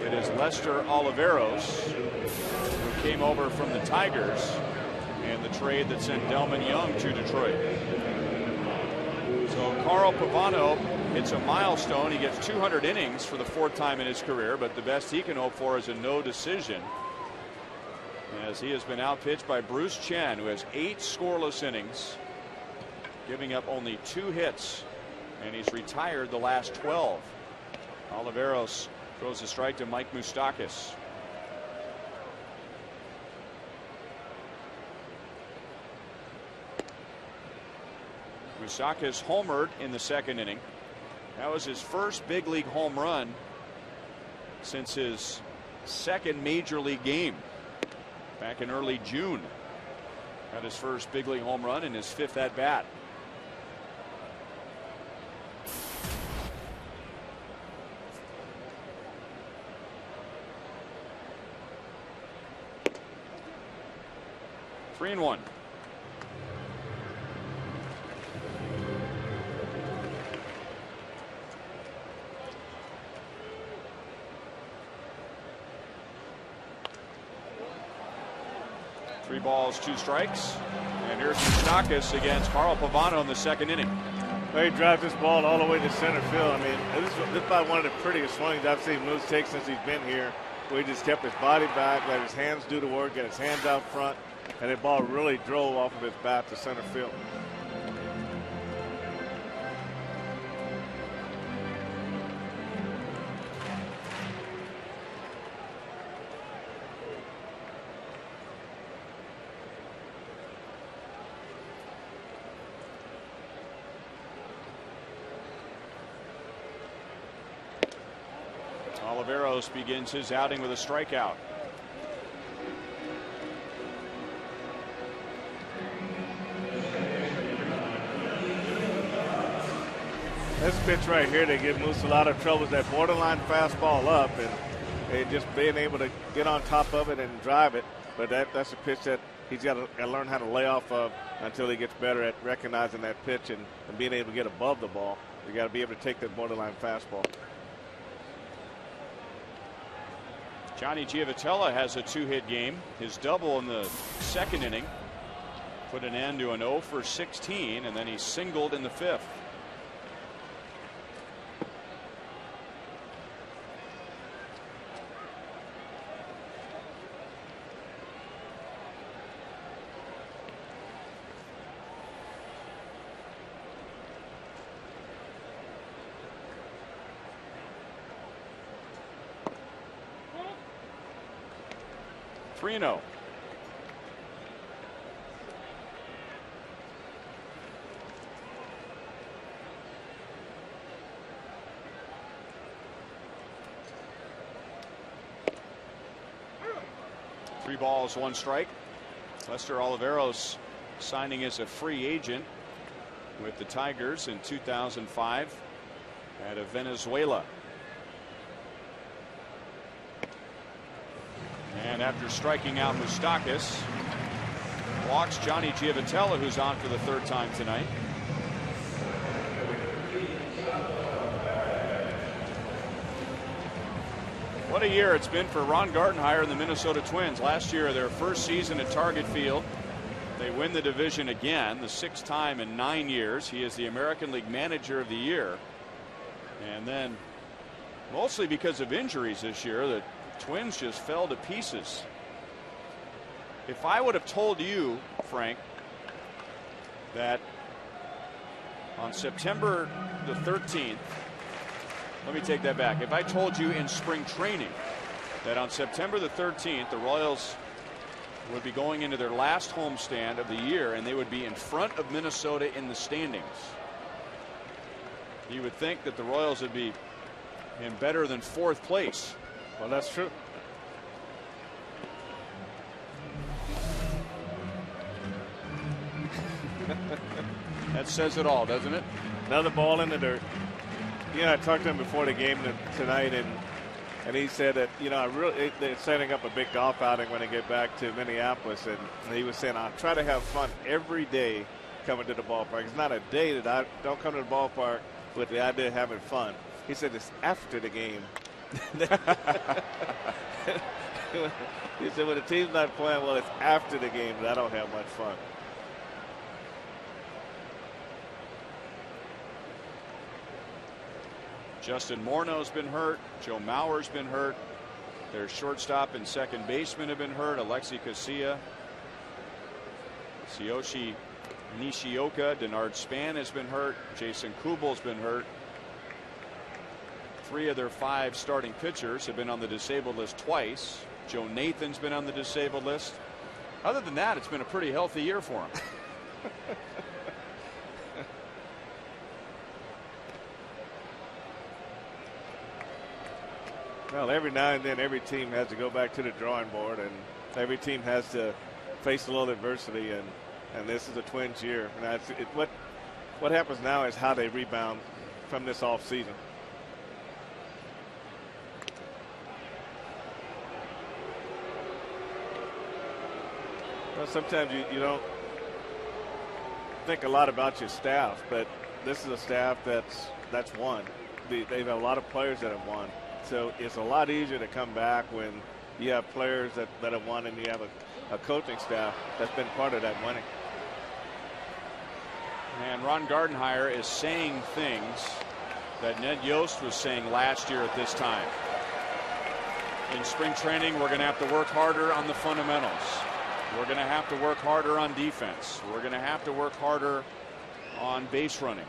It is Lester Oliveros, who came over from the Tigers in the trade that sent Delman Young to Detroit. So Carl Pavano hits a milestone. He gets 200 innings for the 4th time in his career, but the best he can hope for is a no decision, as he has been outpitched by Bruce Chen, who has 8 scoreless innings, giving up only 2 hits, and he's retired the last 12. Oliveros throws a strike to Mike Moustakas. Moustakas homered in the 2nd inning. That was his first big league home run since his 2nd major league game back in early June. Got his first big league home run in his 5th at bat. Three and 1. Three balls, 2 strikes. And here's Moustakas against Carl Pavano in the 2nd inning. He drives this ball all the way to center field. I mean, this is probably one of the prettiest swings I've seen Moose take since he's been here, where he just kept his body back, let his hands do the work, get his hands out front, and the ball really drove off of his bat to center field. Oliveros begins his outing with a strikeout. This pitch right here, they give Moose a lot of trouble. That borderline fastball up, and they just being able to get on top of it and drive it. But that's a pitch that he's got to learn how to lay off of until he gets better at recognizing that pitch and being able to get above the ball. You got to be able to take that borderline fastball. Johnny Giavotella has a 2-hit game. His double in the second inning put an end to an 0 for 16, and then he singled in the 5th. Three and 0. Three balls, one strike. Lester Oliveros signing as a free agent with the Tigers in 2005 out of Venezuela. And after striking out Moustakas, walks Johnny Giavotella, who's on for the 3rd time tonight. What a year it's been for Ron Gardenhire and the Minnesota Twins. Last year, their first season at Target Field, they win the division again, the 6th time in 9 years. He is the American League Manager of the Year. And then, mostly because of injuries this year, the Twins just fell to pieces. If I would have told you, Frank, that on September the 13th, let me take that back. If I told you in spring training that on September the 13th, the Royals would be going into their last homestand of the year and they would be in front of Minnesota in the standings, you would think that the Royals would be in better than 4th place. Well, that's true. That says it all, doesn't it? Another ball in the dirt. I talked to him before the game tonight, and he said that, they're setting up a big golf outing when they get back to Minneapolis, and he was saying, I try to have fun every day coming to the ballpark. It's not a day that I don't come to the ballpark with the idea of having fun. He said it's after the game. He said when the team's not playing well, it's after the game that I don't have much fun. Justin Morneau's been hurt. Joe Mauer's been hurt. Their shortstop and second baseman have been hurt. Alexi Casilla, Tsuyoshi Nishioka, Denard Span has been hurt. Jason Kubal's been hurt. 3 of their 5 starting pitchers have been on the disabled list twice. Joe Nathan's been on the disabled list. Other than that, it's been a pretty healthy year for him. Well, every now and then, every team has to go back to the drawing board, and every team has to face a little adversity, and this is a Twins year. And what happens now is how they rebound from this off season. Well, sometimes you don't think a lot about your staff, but this is a staff that's won. They have a lot of players that have won. So it's a lot easier to come back when you have players that have won and you have a coaching staff that's been part of that winning. And Ron Gardenhire is saying things that Ned Yost was saying last year at this time. In spring training, we're going to have to work harder on the fundamentals. We're going to have to work harder on defense. We're going to have to work harder on base running.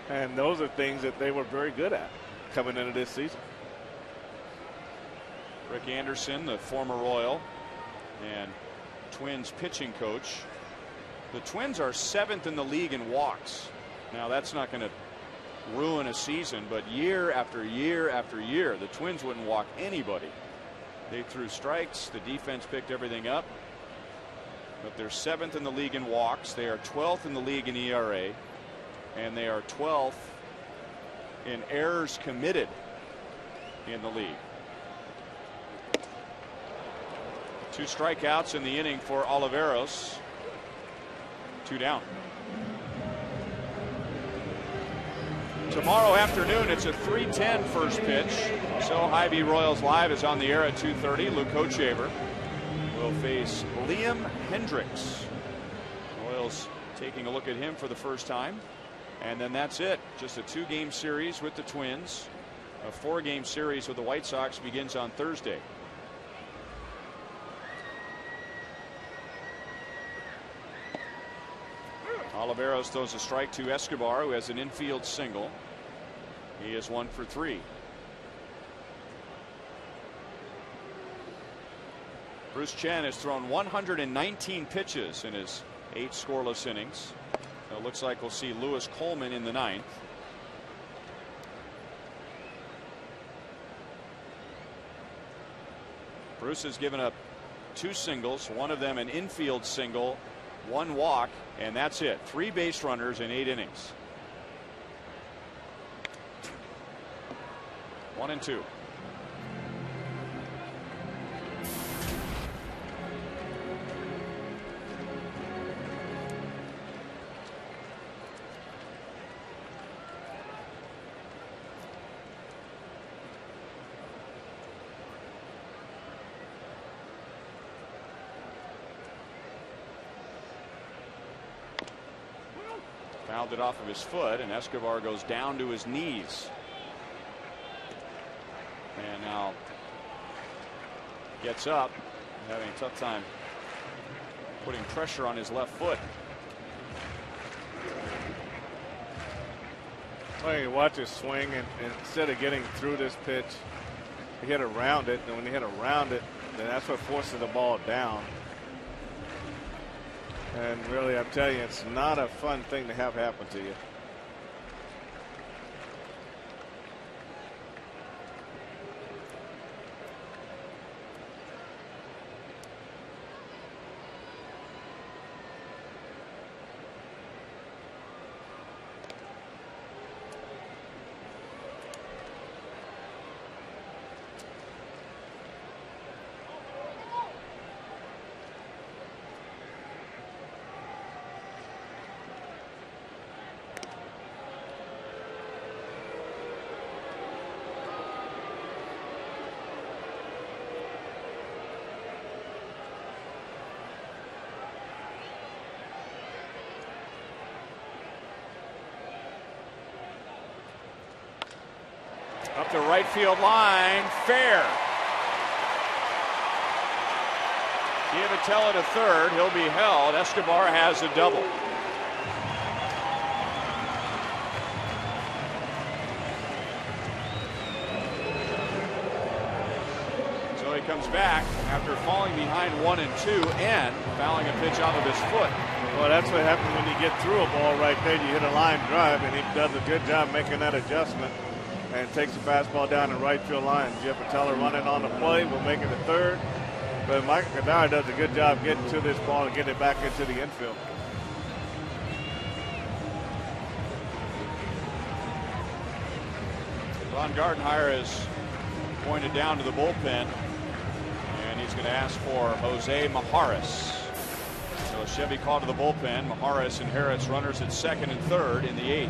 And those are things that they were very good at coming into this season. Rick Anderson, the former Royal and Twins pitching coach. The Twins are 7th in the league in walks. Now that's not going to ruin a season, but year after year after year, the Twins wouldn't walk anybody. They threw strikes. The defense picked everything up. But they're 7th in the league in walks. They are 12th in the league in ERA. And they are 12th in errors committed in the league. 2 strikeouts in the inning for Oliveros. 2 down. Tomorrow afternoon, it's a 3:10 first pitch. So Hy-Vee Royals Live is on the air at 2:30. Luke Hochaver will face Liam Hendricks. Royals taking a look at him for the first time. And then that's it. Just a 2-game series with the Twins. A 4-game series with the White Sox begins on Thursday. Oliveros throws a strike to Escobar, who has an infield single. He is 1 for 3. Bruce Chen has thrown 119 pitches in his 8 scoreless innings. So it looks like we'll see Lewis Coleman in the 9th. Bruce has given up 2 singles, one of them an infield single, 1 walk, and that's it. 3 base runners in 8 innings. 1-2. Fouled it off of his foot, and Escobar goes down to his knees. And now gets up, having a tough time putting pressure on his left foot. Well, you watch his swing, and instead of getting through this pitch, he hit around it. And when he hit around it, then that's what forces the ball down. And really, I'm telling you, it's not a fun thing to have happen to you. Up the right field line, fair. Giavitello to third. He'll be held. Escobar has a double. So he comes back after falling behind 1-2 and fouling a pitch off of his foot. Well, that's what happens when you get through a ball right there. You hit a line drive, and he does a good job making that adjustment and takes the fastball down the right field line. Giavitello running on the play will make it to third. But Michael Kadar does a good job getting to this ball and getting it back into the infield. Ron Gardenhire is pointed down to the bullpen, and he's going to ask for Jose Majares. So a Chevy call to the bullpen. Majares inherits runners at second and third in the 8th.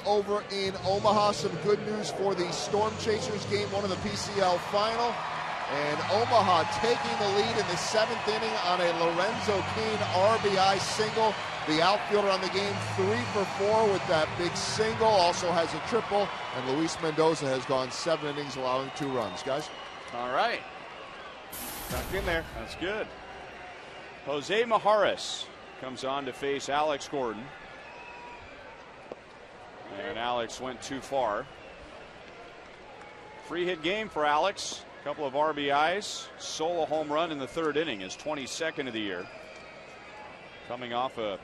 over in Omaha. Some good news for the Storm Chasers, game 1 of the PCL final. And Omaha taking the lead in the 7th inning on a Lorenzo Cain RBI single. The outfielder on the game 3 for 4 with that big single. Also has a triple. And Luis Mendoza has gone 7 innings, allowing 2 runs. Guys? All right. Back in there. That's good. Jose Majares comes on to face Alex Gordon. And Alex went too far. 3-hit game for Alex. Couple of RBIs, solo home run in the 3rd inning, his 22nd of the year. Coming off a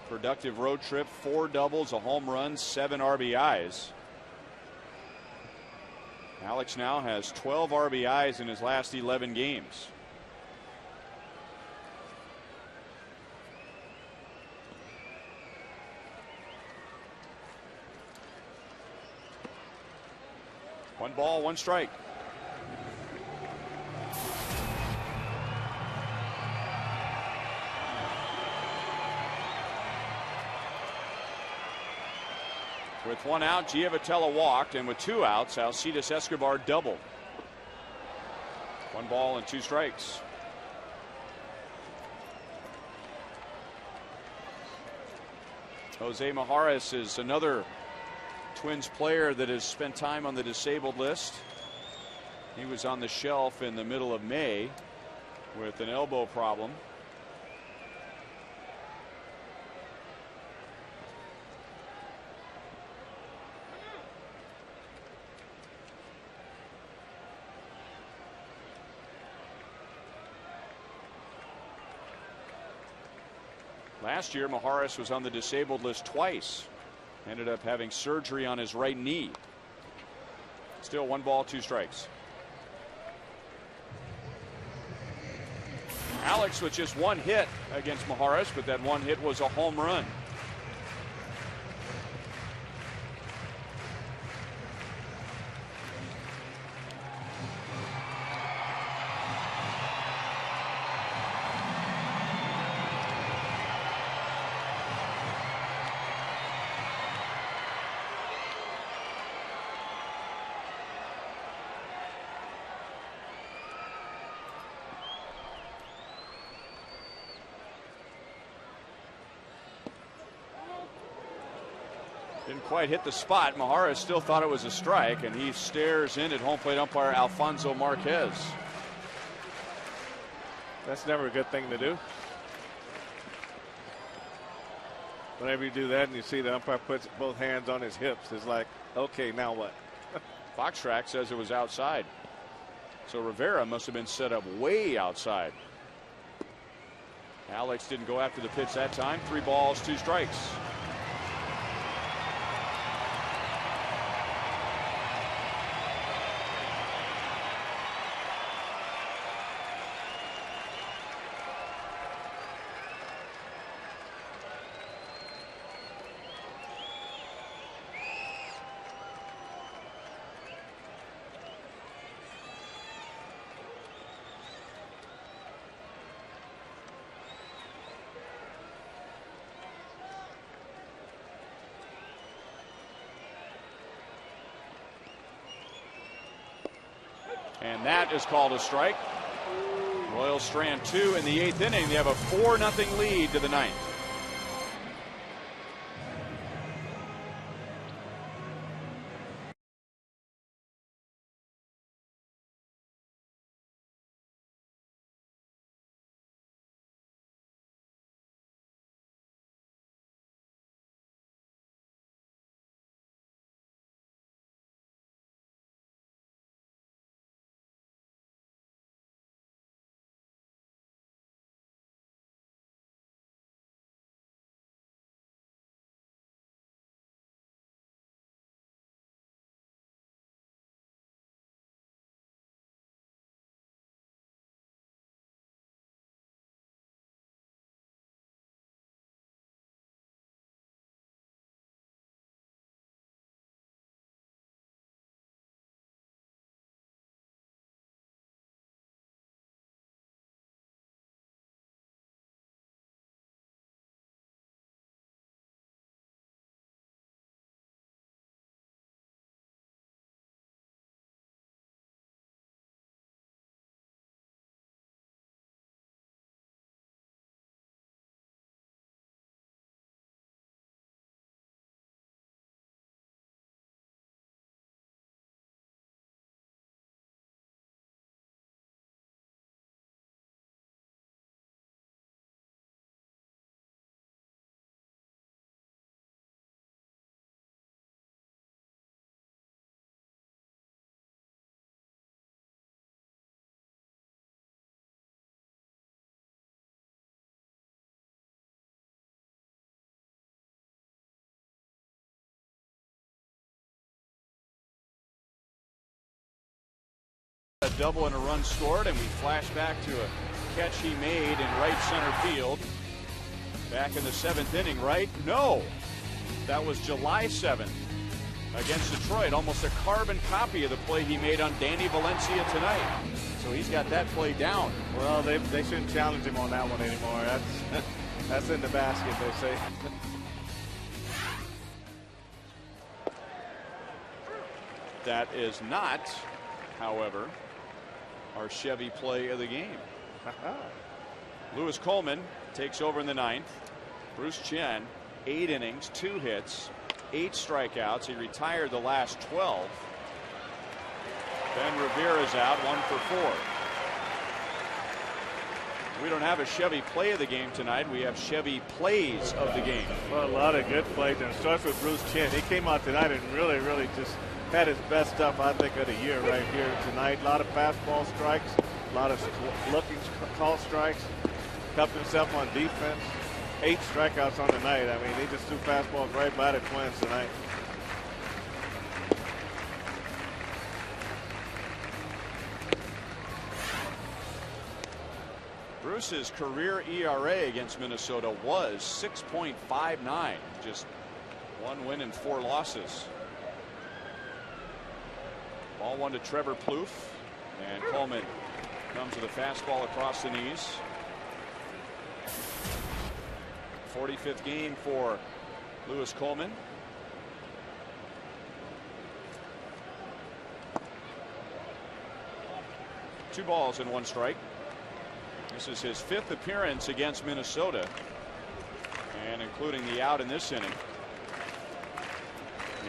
productive road trip, 4 doubles, a home run, 7 RBIs. Alex now has 12 RBIs in his last 11 games. One ball, one strike. With 1 out, Giavotella walked, and with 2 outs, Alcides Escobar doubled. 1 ball and 2 strikes. Jose Majares is another Twins player that has spent time on the disabled list. He was on the shelf in the middle of May with an elbow problem. Last year, Majares was on the disabled list twice. Ended up having surgery on his right knee. Still 1 ball, 2 strikes. Alex with just 1 hit against Majares, but that 1 hit was a home run. Didn't quite hit the spot. Majares still thought it was a strike, and he stares in at home plate umpire Alfonso Marquez. That's never a good thing to do. Whenever you do that and you see the umpire puts both hands on his hips, it's like, okay, now what? Foxtrack says it was outside. So Rivera must have been set up way outside. Alex didn't go after the pitch that time. 3 balls, 2 strikes. And that is called a strike. Royals strand 2 in the 8th inning. They have a 4-0 lead to the 9th. A double and a run scored, and we flash back to a catch he made in right center field back in the 7th inning, right? No, that was July 7th against Detroit. Almost a carbon copy of the play he made on Danny Valencia tonight. So he's got that play down. Well, they shouldn't challenge him on that one anymore. That's in the basket, they say. That is not, however, our Chevy play of the game. Lewis Coleman takes over in the 9th. Bruce Chen, 8 innings, 2 hits, 8 strikeouts. He retired the last 12. Ben Rivera's out, 1 for 4. We don't have a Chevy play of the game tonight. We have Chevy plays of the game. Well, a lot of good plays, and it starts with Bruce Chen. He came out tonight and really just had his best stuff, I think, of the year right here tonight. A lot of fastball strikes, a lot of looking call strikes. Helped himself on defense. 8 strikeouts on the night. I mean, he just threw fastballs right by the Twins tonight. Bruce's career ERA against Minnesota was 6.59. Just 1 win and 4 losses. Ball 1 to Trevor Plouffe, and Coleman comes with a fastball across the knees. 45th game for Lewis Coleman. Two balls and 1 strike. This is his 5th appearance against Minnesota, and including the out in this inning.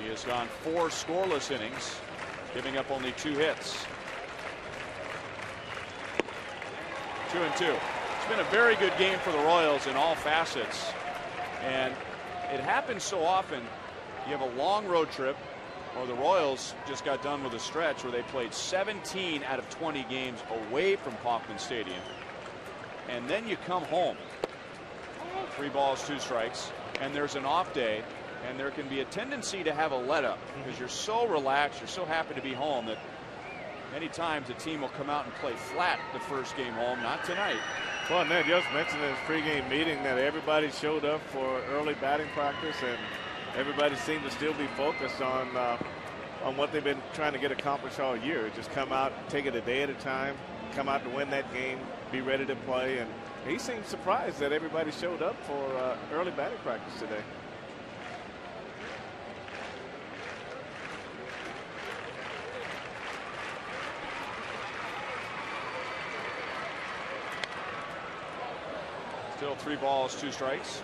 He has gone 4 scoreless innings, giving up only 2 hits. 2-2. It's been a very good game for the Royals in all facets, and it happens so often. You have a long road trip, or the Royals just got done with a stretch where they played 17 out of 20 games away from Kauffman Stadium, and then you come home, 3 balls, 2 strikes, and there's an off day, and there can be a tendency to have a let up because you're so relaxed, you're so happy to be home, that many times a team will come out and play flat the first game home. Not tonight. Well, Ned just mentioned in his pregame meeting that everybody showed up for early batting practice, and everybody seemed to still be focused on what they've been trying to get accomplished all year. Just come out, take it a day at a time, come out to win that game, be ready to play. And he seemed surprised that everybody showed up for early batting practice today. Still 3 balls, 2 strikes.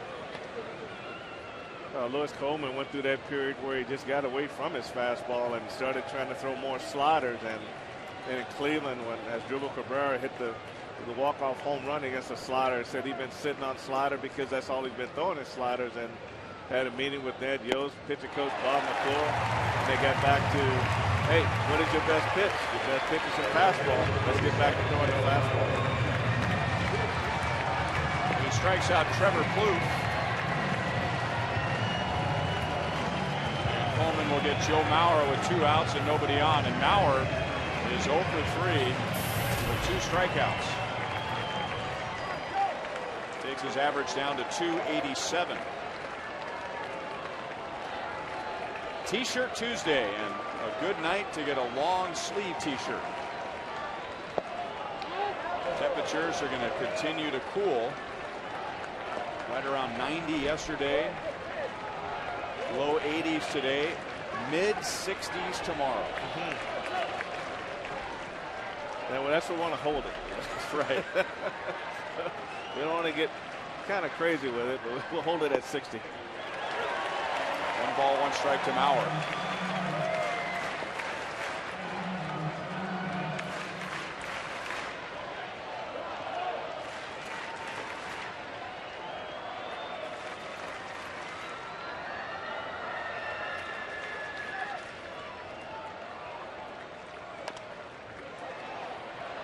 Lewis Coleman went through that period where he just got away from his fastball and started trying to throw more sliders. And in Cleveland, when as Dribble Cabrera hit the walk-off home run against a slider, said he'd been sitting on slider because that's all he's been throwing is sliders. And had a meeting with Ned Yost, pitcher coach Bob McClure, and they got back to, hey, what is your best pitch? Your best pitch is your fastball. Let's get back to throwing the fastball. He strikes out Trevor Plouffe. Coleman will get Joe Mauer with 2 outs and nobody on, and Mauer is 0 for 3 with 2 strikeouts. Takes his average down to 287. T-shirt Tuesday, and a good night to get a long sleeve t-shirt. Temperatures are going to continue to cool. Right around 90 yesterday, low 80s today, mid 60s tomorrow. Yeah, well, that's what we want to hold it. That's right. We don't want to get kind of crazy with it, but we'll hold it at 60. 1 ball, 1 strike to Mauer.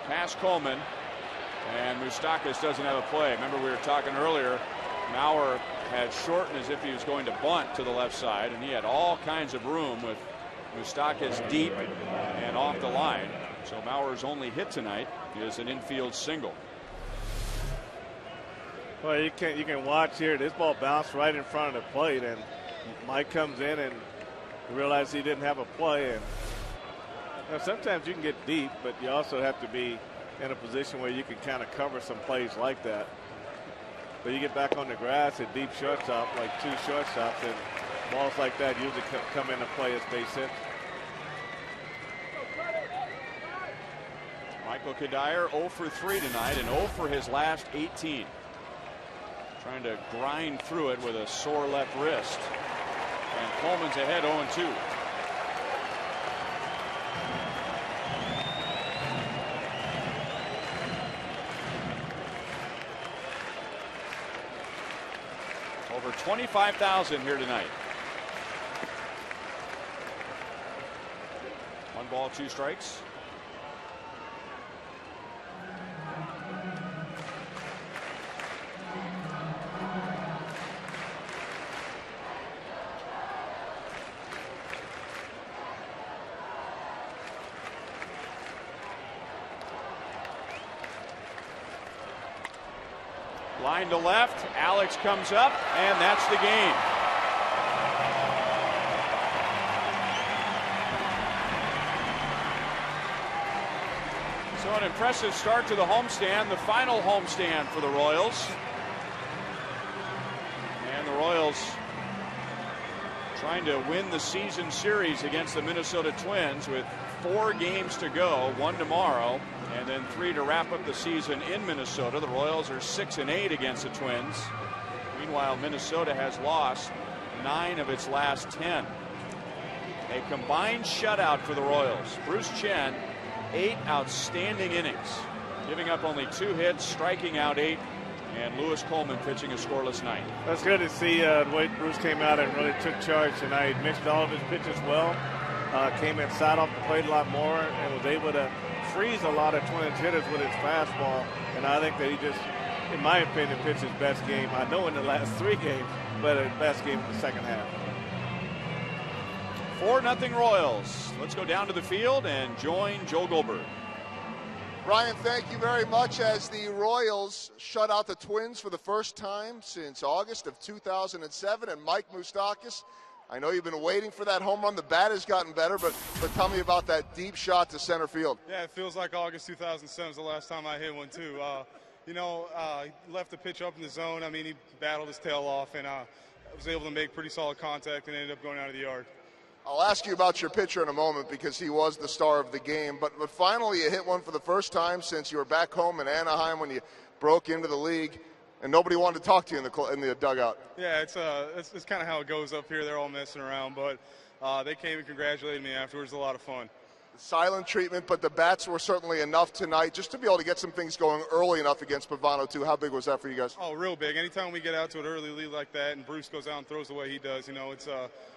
Past Coleman, and Moustakas doesn't have a play. Remember, we were talking earlier, Mauer had shortened as if he was going to bunt to the left side, and he had all kinds of room with Moustakas deep and off the line. So Bauer's only hit tonight is an infield single. Well, you can watch here. This ball bounced right in front of the plate, and Mike comes in and realized he didn't have a play. And sometimes you can get deep, but you also have to be in a position where you can kind of cover some plays like that. But you get back on the grass at deep shortstop, like two shortstops, and balls like that usually come into play as base hits. Michael Kadire 0 for 3 tonight and 0 for his last 18. Trying to grind through it with a sore left wrist. And Coleman's ahead 0-2. Over 25,000 here tonight. 1 ball, 2 strikes. Line to left, Alex comes up, and that's the game. So an impressive start to the homestand, the final homestand for the Royals. And the Royals trying to win the season series against the Minnesota Twins with 4 games to go, 1 tomorrow, and then 3 to wrap up the season in Minnesota. The Royals are 6-8 against the Twins. Meanwhile, Minnesota has lost 9 of its last 10. A combined shutout for the Royals. Bruce Chen, 8 outstanding innings, giving up only 2 hits, striking out 8, and Lewis Coleman pitching a scoreless night. That's good to see the way Bruce came out and really took charge tonight. Mixed all of his pitches well. Came inside off the plate a lot more and was able to freeze a lot of Twins hitters with his fastball. And I think that he just, in my opinion, pitched his best game. I know in the last 3 games, but his best game in the second half. 4-0 Royals. Let's go down to the field and join Joe Goldberg. Brian, thank you very much. As the Royals shut out the Twins for the first time since August of 2007, and Mike Moustakas, I know you've been waiting for that home run. The bat has gotten better, but tell me about that deep shot to center field. Yeah, it feels like August 2007 is the last time I hit one, too. He left the pitch up in the zone. I mean, he battled his tail off, and was able to make pretty solid contact and ended up going out of the yard. I'll ask you about your pitcher in a moment because he was the star of the game. But finally, you hit one for the first time since you were back home in Anaheim when you broke into the league. And nobody wanted to talk to you in the dugout. Yeah, it's kind of how it goes up here. They're all messing around, but they came and congratulated me afterwards. It was a lot of fun. Silent treatment, but the bats were certainly enough tonight just to be able to get some things going early enough against Pavano, too. How big was that for you guys? Oh, real big. Anytime we get out to an early lead like that and Bruce goes out and throws the way he does, it's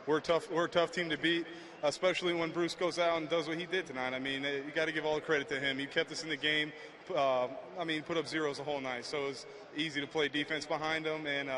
we're a tough team to beat, especially when Bruce goes out and does what he did tonight. I mean, you got to give all the credit to him. He kept us in the game. Put up zeros the whole night, so it was easy to play defense behind him and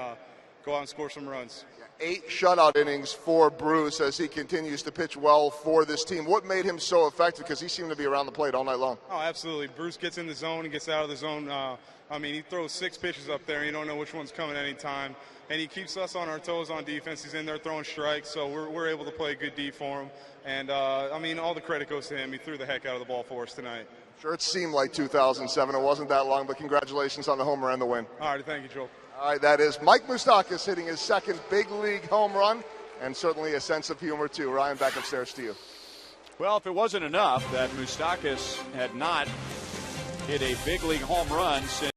go out and score some runs. 8 shutout innings for Bruce as he continues to pitch well for this team. What made him so effective? Because he seemed to be around the plate all night long. Oh, absolutely. Bruce gets in the zone and gets out of the zone. He throws 6 pitches up there. You don't know which one's coming at any time. And he keeps us on our toes on defense. He's in there throwing strikes, so we're able to play good D for him. And, all the credit goes to him. He threw the heck out of the ball for us tonight. Sure, it seemed like 2007. It wasn't that long, but congratulations on the homer and the win. All right, thank you, Joel. All right, that is Mike Moustakas hitting his second big league home run, and certainly a sense of humor, too. Ryan, back upstairs to you. Well, if it wasn't enough that Moustakas had not hit a big league home run since